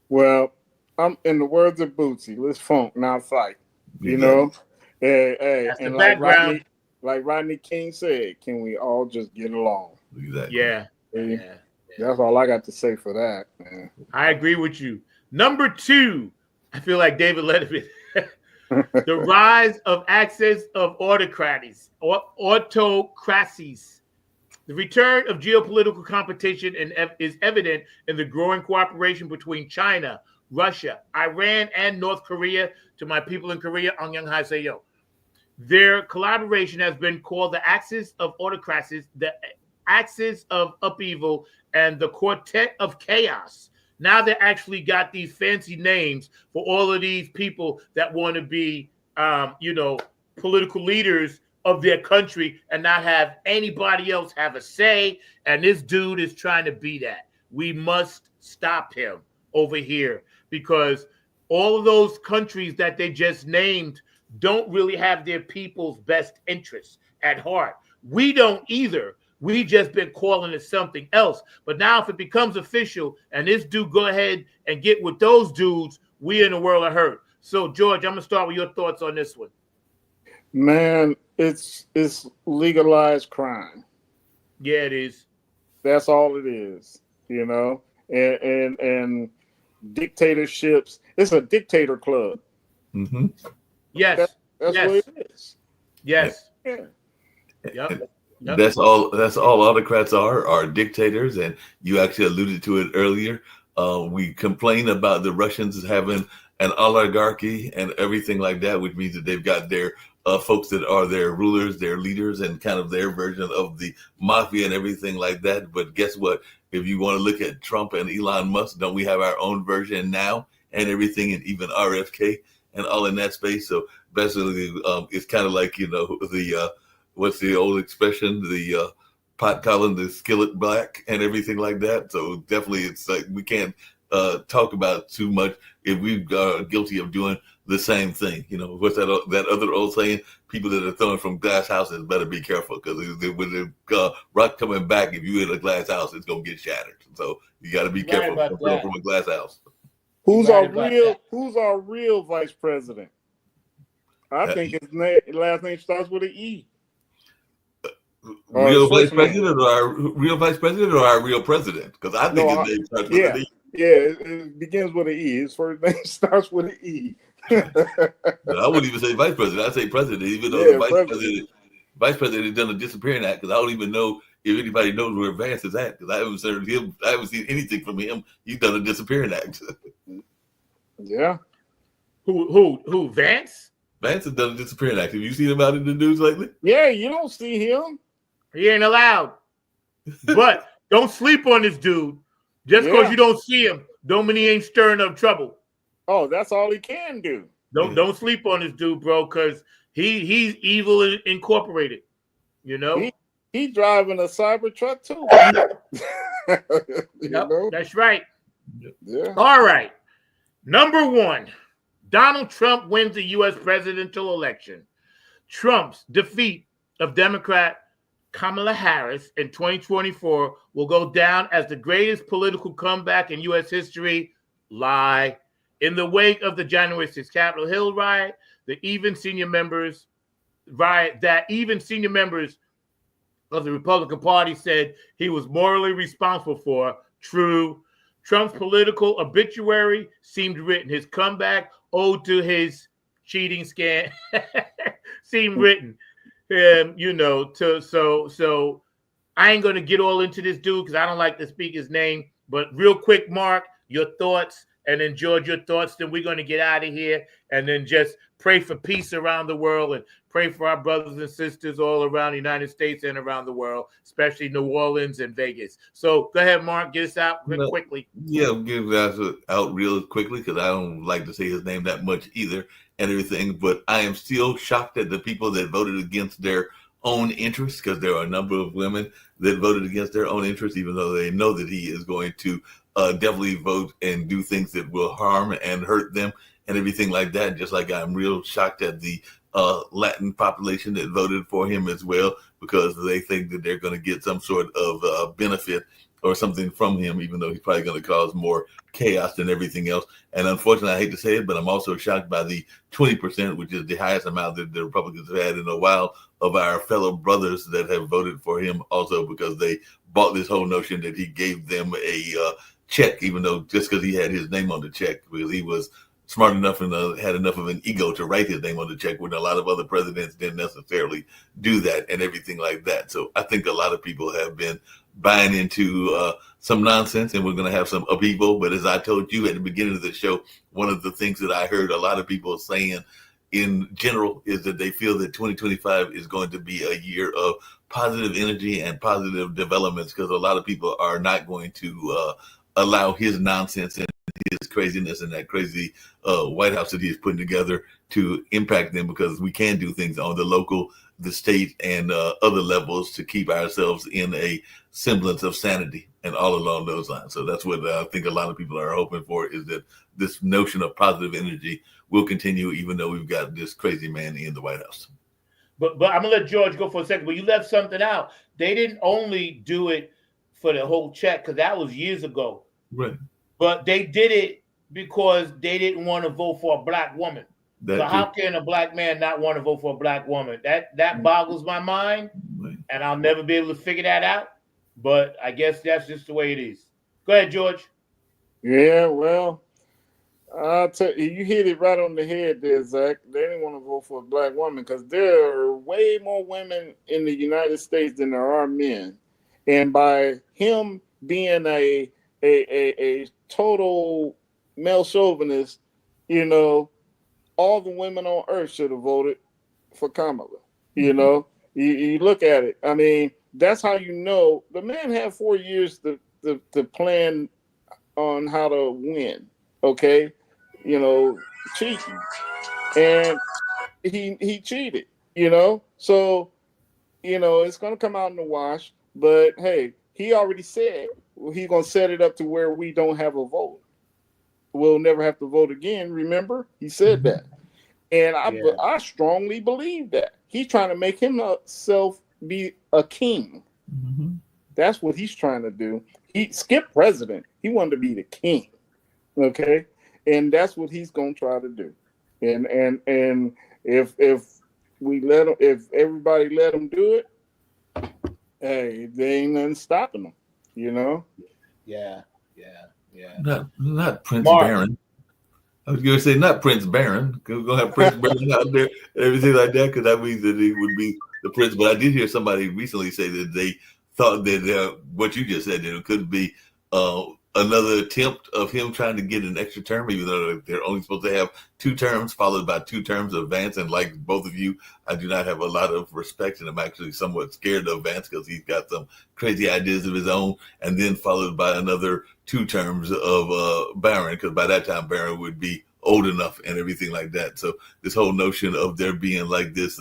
Well, I'm in the words of Bootsy, let's funk, not fight. You know? Hey, and like Rodney King said, can we all just get along? Exactly. Yeah. That's all I got to say for that, man. I agree with you. Number 2, I feel like David Letterman. The rise of access of autocracies. The return of geopolitical competition is evident in the growing cooperation between China, Russia, Iran, and North Korea. To my people in Korea, annyeonghaseyo. Their collaboration has been called the axis of autocracies, the axis of upheaval, and the quartet of chaos. Now they actually got these fancy names for all of these people that want to be, political leaders of their country and not have anybody else have a say. And this dude is trying to be that. We must stop him over here, because all of those countries that they just named don't really have their people's best interests at heart. We don't either. We just been calling it something else. But now if it becomes official and this dude go ahead and get with those dudes, we in the world of hurt. So, George, I'm going to start with your thoughts on this one. Man, it's legalized crime. Yeah, it is. That's all it is, you know. And dictatorships. It's a dictator club. Mm-hmm. Yes. That's yes. what it is. Yes. Yeah. Yep. That's all autocrats are dictators, and you actually alluded to it earlier. We complain about the Russians having an oligarchy and everything like that, which means that they've got their folks that are their rulers, their leaders, and kind of their version of the mafia and everything like that. But guess what? If you want to look at Trump and Elon Musk, don't we have our own version now and everything, and even RFK and all in that space? So basically, it's kind of like, you know, the what's the old expression? The pot calling the skillet black and everything like that. So definitely, it's like we can't talk about too much if we are guilty of doing the same thing. You know, what's that other old saying? People that are throwing from glass houses better be careful, because when the rock coming back, if you in a glass house, it's gonna get shattered. So you got to be careful from a glass house. Who's our real vice president? I think his last name starts with an E. Real vice president, or our real vice president, or our real president? Because I think his name starts with an E. Yeah, it begins with an E. His first name starts with an E. I wouldn't even say vice president. I'd say president, even though the vice president has done a disappearing act, because I don't even know if anybody knows where Vance is at, because I haven't seen anything from him. He's done a disappearing act. Yeah. Who? Vance? Vance has done a disappearing act. Have you seen him out in the news lately? Yeah, you don't see him. He ain't allowed. But don't sleep on this dude. Just because you don't see him, don't mean he ain't stirring up trouble. Oh, that's all he can do. Don't sleep on this dude, bro, because he's evil incorporated. You know? He driving a cyber truck too. Yep, that's right. Yeah. All right. Number one, Donald Trump wins the U.S. presidential election. Trump's defeat of Democrat Kamala Harris in 2024 will go down as the greatest political comeback in U.S. history. Lie. In the wake of the January 6th Capitol Hill riot, even senior members of the Republican Party said he was morally responsible for. True. Trump's political obituary seemed written. His comeback owed to his cheating scam seemed written. You know, so I ain't gonna get all into this dude because I don't like to speak his name. But real quick, Mark, your thoughts, and then George, your thoughts. Then we're gonna get out of here, and then just pray for peace around the world and pray for our brothers and sisters all around the United States and around the world, especially New Orleans and Vegas. So go ahead, Mark, get us out quickly. Yeah, I'll get us out real quickly because I don't like to say his name that much either and everything. But I am still shocked at the people that voted against their own interests, because there are a number of women that voted against their own interests, even though they know that he is going to definitely vote and do things that will harm and hurt them and everything like that. Just like I'm real shocked at the Latin population that voted for him as well, because they think that they're going to get some sort of benefit or something from him, even though he's probably going to cause more chaos than everything else. And unfortunately, I hate to say it, but I'm also shocked by the 20%, which is the highest amount that the Republicans have had in a while, of our fellow brothers that have voted for him also, because they bought this whole notion that he gave them a check, even though just because he had his name on the check, because he was smart enough and had enough of an ego to write his name on the check, when a lot of other presidents didn't necessarily do that and everything like that. So I think a lot of people have been buying into some nonsense, and we're going to have some upheaval. But as I told you at the beginning of the show, one of the things that I heard a lot of people saying in general is that they feel that 2025 is going to be a year of positive energy and positive developments, because a lot of people are not going to allow his nonsense and his craziness and that crazy White House that he is putting together to impact them, because we can do things on the local, the state, and other levels to keep ourselves in a semblance of sanity and all along those lines. So that's what I think a lot of people are hoping for, is that this notion of positive energy will continue, even though we've got this crazy man in the White House. But I'm going to let George go for a second. But you left something out. They didn't only do it for the whole check, because that was years ago. Right. But they did it because they didn't want to vote for a black woman. So how can a black man not want to vote for a black woman? That boggles my mind, and I'll never be able to figure that out. But I guess that's just the way it is. Go ahead, George. Yeah, well, I'll tell you, you hit it right on the head there, Zach. They didn't want to vote for a black woman because there are way more women in the United States than there are men. And by him being a total male chauvinist, you know, all the women on earth should have voted for Kamala. You know, you look at it. I mean, that's how you know the man had 4 years to plan on how to win. Okay, you know, cheating, and he cheated. You know, so you know it's gonna come out in the wash. But hey, he already said he's gonna set it up to where we don't have a vote. We'll never have to vote again. Remember, he said that, and I strongly believe that he's trying to make himself be a king. Mm-hmm. That's what he's trying to do. He skipped president. He wanted to be the king. Okay, and that's what he's gonna try to do. And if we let him, if everybody let him do it, hey, there ain't nothing stopping him. You know. Yeah. Not Prince Mark. Barron. I was going to say not Prince Barron, because we're going to have Prince Barron out there and everything like that, because that means that he would be the prince. But I did hear somebody recently say that they thought that what you just said, that it could be another attempt of him trying to get an extra term, even though they're only supposed to have 2 terms, followed by 2 terms of Vance. And like both of you, I do not have a lot of respect, and I'm actually somewhat scared of Vance because he's got some crazy ideas of his own, and then followed by another 2 terms of Barron, because by that time Barron would be old enough and everything like that. So this whole notion of there being like this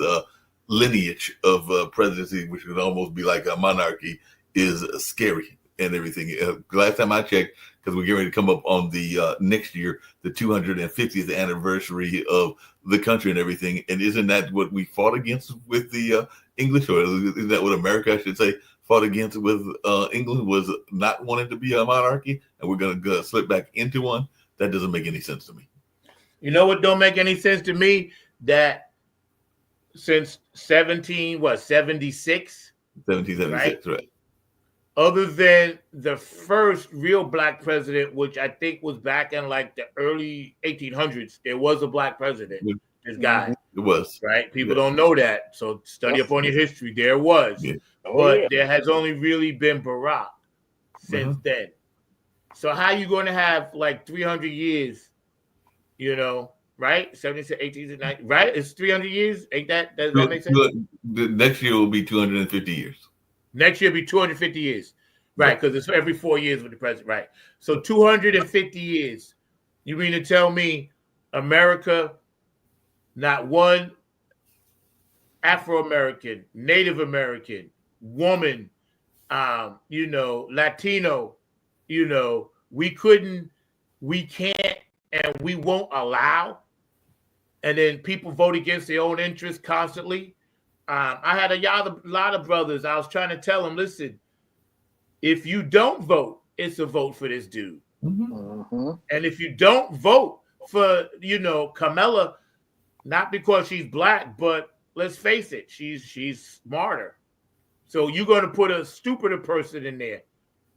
lineage of presidency, which would almost be like a monarchy, is scary and everything. Last time I checked, because we're getting ready to come up on the next year, the 250th anniversary of the country and everything. And isn't that what we fought against with the English, or isn't that what America, I should say, fought against with England, was not wanting to be a monarchy, and we're going to slip back into one? That doesn't make any sense to me. You know what don't make any sense to me? That since 1776, 1776, right? Other than the first real black president, which I think was back in like the early 1800s, there was a black president. This guy. It was. Right? People don't know that. So study up on your history. There was. Yeah. But there has only really been Barack since then. So how you going to have like 300 years, you know, right? 70s, 80s, 90s, right? It's 300 years. Ain't that? Does that make sense? The next year will be 250 years. Next year will be 250 years. Right, because it's every 4 years with the president. Right. So 250 years. You mean to tell me America, not one Afro-American, Native American, woman, you know, Latino, you know, we can't, and we won't allow. And then people vote against their own interests constantly. I had a lot of brothers. I was trying to tell them, listen, if you don't vote, it's a vote for this dude. And if you don't vote for, you know, Kamala, not because she's black, but let's face it, she's smarter. So you're going to put a stupider person in there.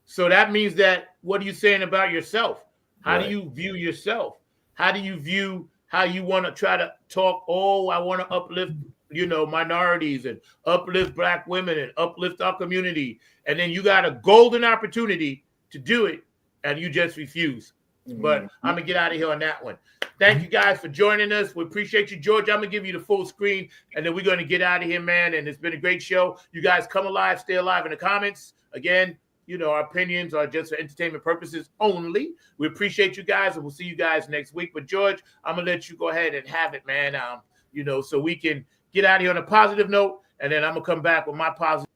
So that means that, what are you saying about yourself? How do you view yourself? How do you view how you want to try to talk? Oh, I want to uplift, you know, minorities and uplift black women and uplift our community. And then you got a golden opportunity to do it, and you just refuse. But I'm going to get out of here on that one. Thank you guys for joining us. We appreciate you, George. I'm going to give you the full screen, and then we're going to get out of here, man. And it's been a great show. You guys come alive, stay alive in the comments. Again, our opinions are just for entertainment purposes only. We appreciate you guys, and we'll see you guys next week. But George, I'm gonna let you go ahead and have it, man. So we can get out of here on a positive note, and then I'm gonna come back with my positive.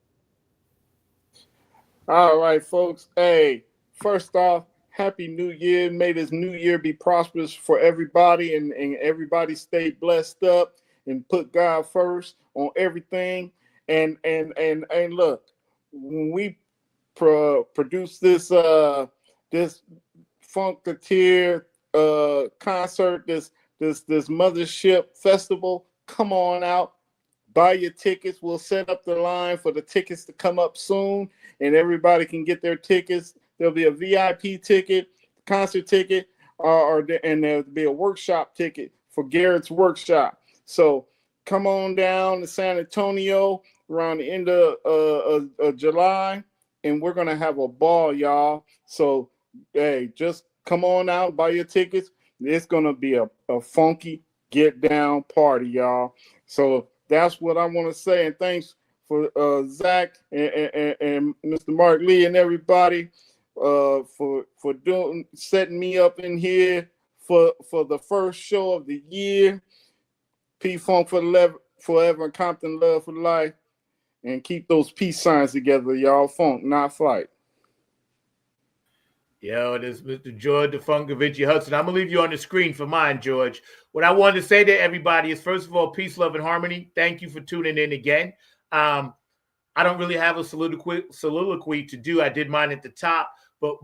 All right, folks. Hey, first off, Happy New Year. May this new year be prosperous for everybody, and everybody stay blessed up and put God first on everything. And look, when we produce this Funketeer concert, this Mothership Festival, come on out, buy your tickets. We'll set up the line for the tickets to come up soon, and everybody can get their tickets. There'll be a VIP ticket, concert ticket, and there'll be a workshop ticket for Garrett's workshop. So come on down to San Antonio around the end of July, and we're gonna have a ball, y'all. So hey, just come on out, buy your tickets. It's gonna be a funky get down party, y'all. So that's what I want to say, and thanks for Zach and Mr. Mark Lee and everybody for setting me up in here for the first show of the year. P-Funk forever, and Compton love for life, and keep those peace signs together, y'all. Funk, not flight. Yo, it is Mr. George the Funkovici Hudson. I'm going to leave you on the screen for mine, George. What I wanted to say to everybody is, first of all, peace, love, and harmony. Thank you for tuning in again. I don't really have a soliloquy to do. I did mine at the top, but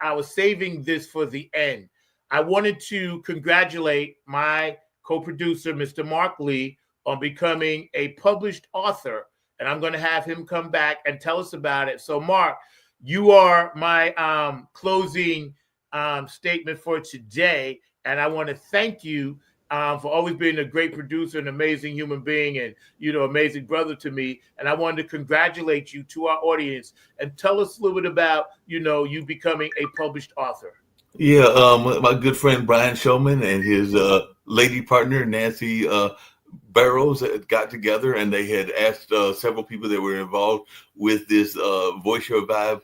I was saving this for the end. I wanted to congratulate my co-producer, Mr. Mark Lee, on becoming a published author, and I'm going to have him come back and tell us about it. So, Mark, you are my closing statement for today, and I want to thank you for always being a great producer, an amazing human being, and amazing brother to me. And I wanted to congratulate you to our audience and tell us a little bit about you becoming a published author. Yeah, my good friend Brian Shulman and his lady partner Nancy Barrows got together, and they had asked several people that were involved with this Voice Your Vibe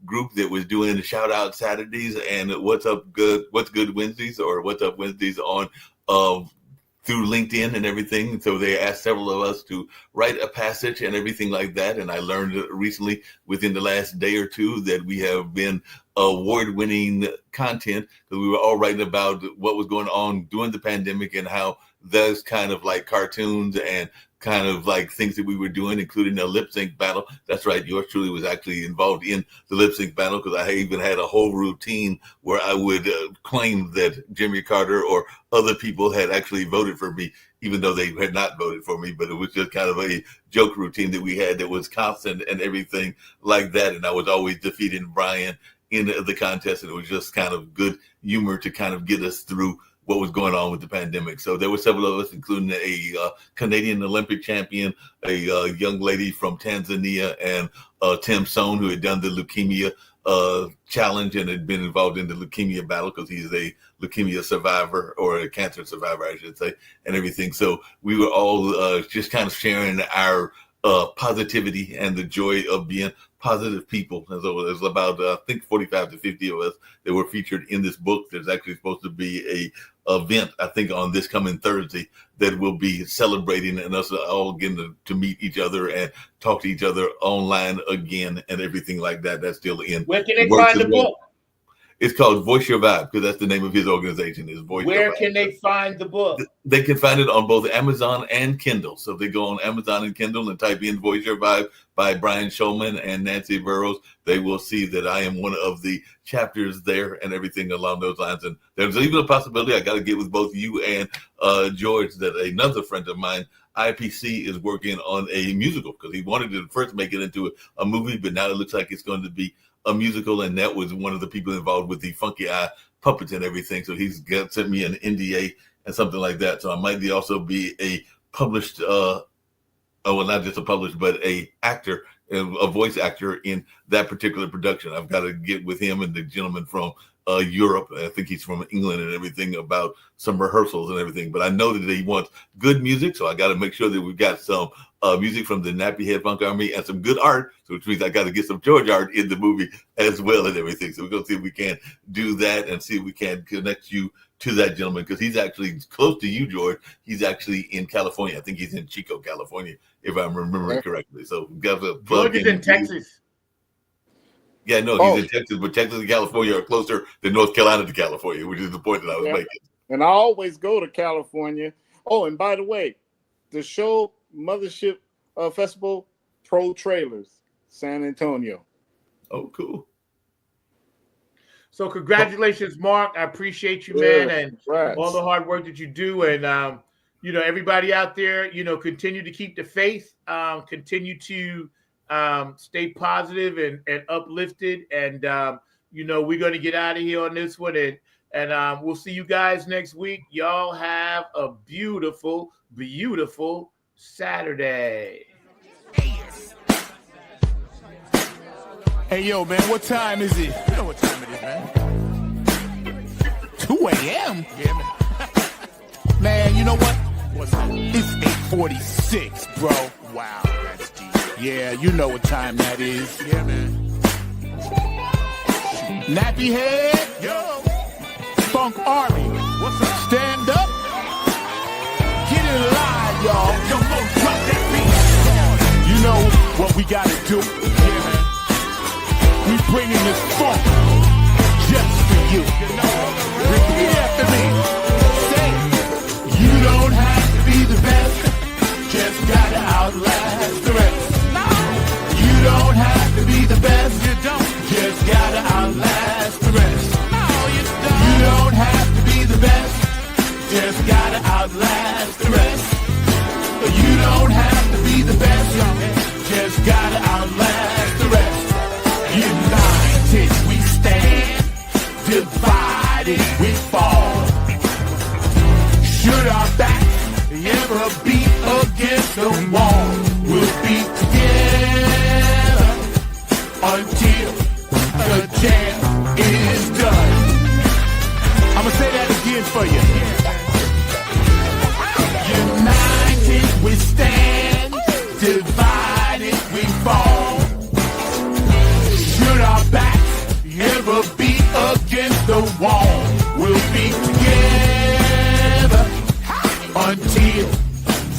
group that was doing the shout out Saturdays and what's good Wednesdays, or what's up Wednesdays on through LinkedIn and everything. So they asked several of us to write a passage and everything like that. And I learned recently, within the last day or two, that we have been award-winning content, because we were all writing about what was going on during the pandemic and how those kind of like cartoons and kind of like things that we were doing, including a lip sync battle. That's right, yours truly was actually involved in the lip sync battle, because I even had a whole routine where I would claim that Jimmy Carter or other people had actually voted for me, even though they had not voted for me. But it was just kind of a joke routine that we had that was constant and everything like that. And I was always defeating Brian in the contest, and it was just kind of good humor to kind of get us through what was going on with the pandemic. So there were several of us, including a Canadian Olympic champion, a young lady from Tanzania, and Tim Sohn, who had done the leukemia challenge and had been involved in the leukemia battle, because he's a leukemia survivor, or a cancer survivor, I should say, and everything. So we were all just kind of sharing our positivity and the joy of being positive people. And so there's about, I think, 45 to 50 of us that were featured in this book. There's actually supposed to be a event, I think, on this coming Thursday that will be celebrating and us all getting to meet each other and talk to each other online again and everything like that. That's still in. Where can they find the book? It's called Voice Your Vibe, because that's the name of his organization. Is Voice Your Vibe. Where can they find the book? They can find it on both Amazon and Kindle. So they go on Amazon and Kindle and type in Voice Your Vibe by Brian Shulman and Nancy Burroughs. They will see that I am one of the chapters there and everything along those lines. And there's even a possibility, I got to get with both you and George, that another friend of mine, IPC, is working on a musical, because he wanted to first make it into a movie, but now it looks like it's going to be a musical, and that was one of the people involved with the Funky Eye puppets and everything. So he's sent me an NDA and something like that. So I might also be a published, not just a published, but a actor, a voice actor in that particular production. I've got to get with him and the gentleman from Europe. I think he's from England and everything, about some rehearsals and everything. But I know that he wants good music, so I got to make sure that we've got some music from the Nappy Head Funk Army and some good art, so which means I got to get some George art in the movie as well and everything. So we're going to see if we can do that and see if we can connect you to that gentleman, because he's actually close to you, George. He's actually in California. I think he's in Chico, California, if I'm remembering correctly. So we've got to plug George is in Texas. Yeah, no, he's in Texas, but Texas and California are closer than North Carolina to California, which is the point that I was making. And I always go to California. Oh, and by the way, the show Mothership Festival, Pro Trailers, San Antonio. Oh, cool. So congratulations, Mark. I appreciate you, man, and all the hard work that you do. And, you know, everybody out there, you know, continue to keep the faith, continue to stay positive and uplifted. And, you know, we're going to get out of here on this one. And we'll see you guys next week. Y'all have a beautiful, beautiful Saturday. Hey, yo, man, what time is it? You know what time it is, man. 2 a.m.? Yeah, man. Man, you know what? What's that? It's 8:46, bro. Wow, that's deep. Yeah, you know what time that is. Yeah, man. Nappy Head. Yo. Funk Army. What's up? Stand up. Get it live, y'all. Come on, drop that beat. You know what we gotta do. Yeah, man. We bringing this funk just for you. Repeat after me. Say, you don't have to be the best, just gotta outlast the rest. You don't have to be the best, you don't, just gotta outlast the rest. You don't have to be the best, just gotta outlast the rest. You don't have to be the best, just gotta outlast the rest. United we stand, divided we fall. Should our backs ever be against the wall, we'll be together until the jam is done. I'ma say that again for you. United we stand, divided we fall. Should our backs ever be against the wall, we'll be together until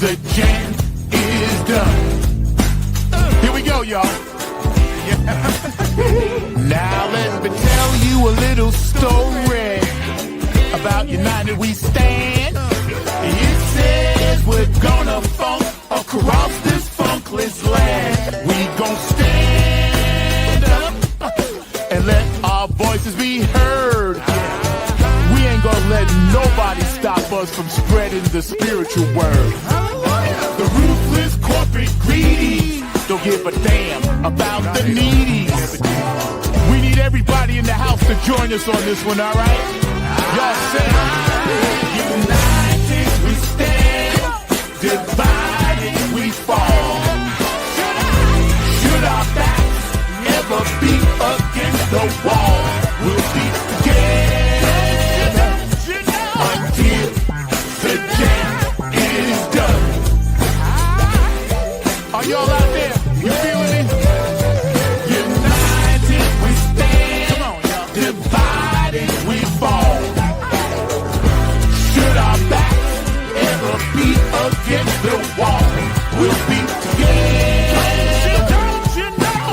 the jam is done. Here we go, y'all. Now let me tell you a little story about United We Stand. It says we're gonna funk across this funkless land. We gon' stand up and let our voices be heard. We ain't gonna let nobody stop us from spreading the spiritual word. The ruthless corporate greedy don't give a damn about the needy. We need everybody in the house to join us on this one, all right? Y'all say, united we stand, divided we fall. Should our backs ever be against the wall, we'll be together until the jam is done. Are y'all out there? You feeling it? United we stand, divided we fall. Should our backs ever be against the wall, we'll be together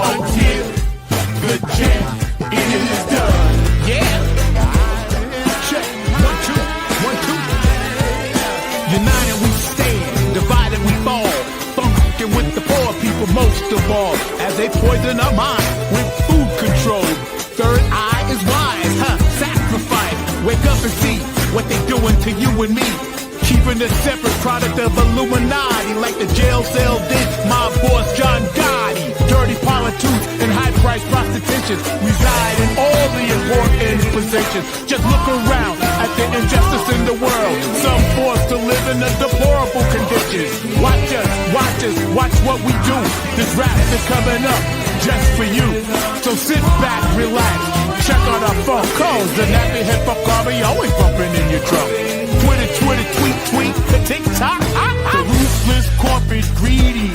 until the jam is done. Yeah. Check. 1, 2, 1, 2. United we stand, divided we fall. Funkin' with the poor people most of all, as they poison our mind with food control. Third eye is wise, sacrifice. Wake up and see what they doing to you and me. Keeping a separate product of Illuminati, like the jail cell did my boss John Gotti. Dirty politics and high-priced prostitution reside in all the important positions. Just look around at the injustice in the world. Some forced to live in a deplorable conditions. Watch us, watch what we do. This rap is coming up just for you. So sit back, relax, check out our phone calls. The Nappy Head Funk Army always bumping in your drum. Twitter, tweet, TikTok. The ruthless corporate greedy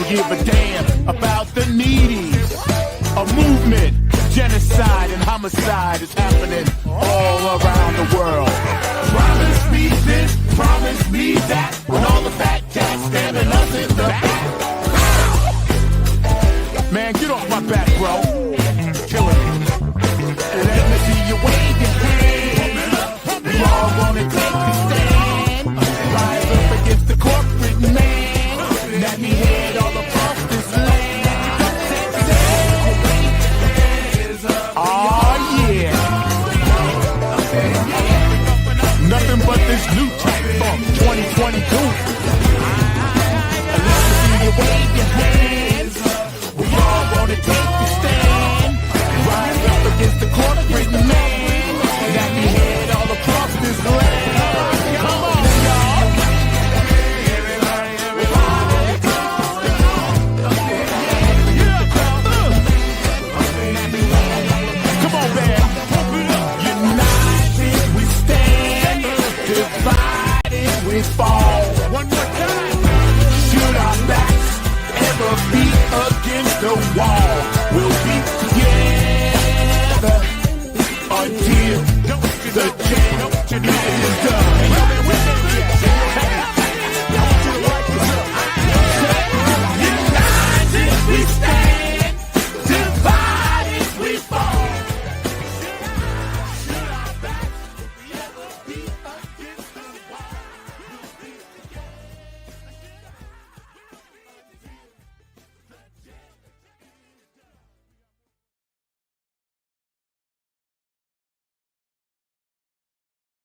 give a damn about the needy. A movement, genocide and homicide is happening all around the world. Promise me this, promise me that, when all the fat cats stabbing us in the back. Man, get off my back, bro. Killing me. Let me see you wave your hand. We all wanna take a stand. Rise up against the corporate man. Let me head all across this land. Oh yeah. Nothing but this new type funk 2022. Let me see you wave your hands. We all wanna take the stand. Rise up against the corporate man. Let me head all across this land. Come on, y'all. Come on, man. United we stand. Divided we fall.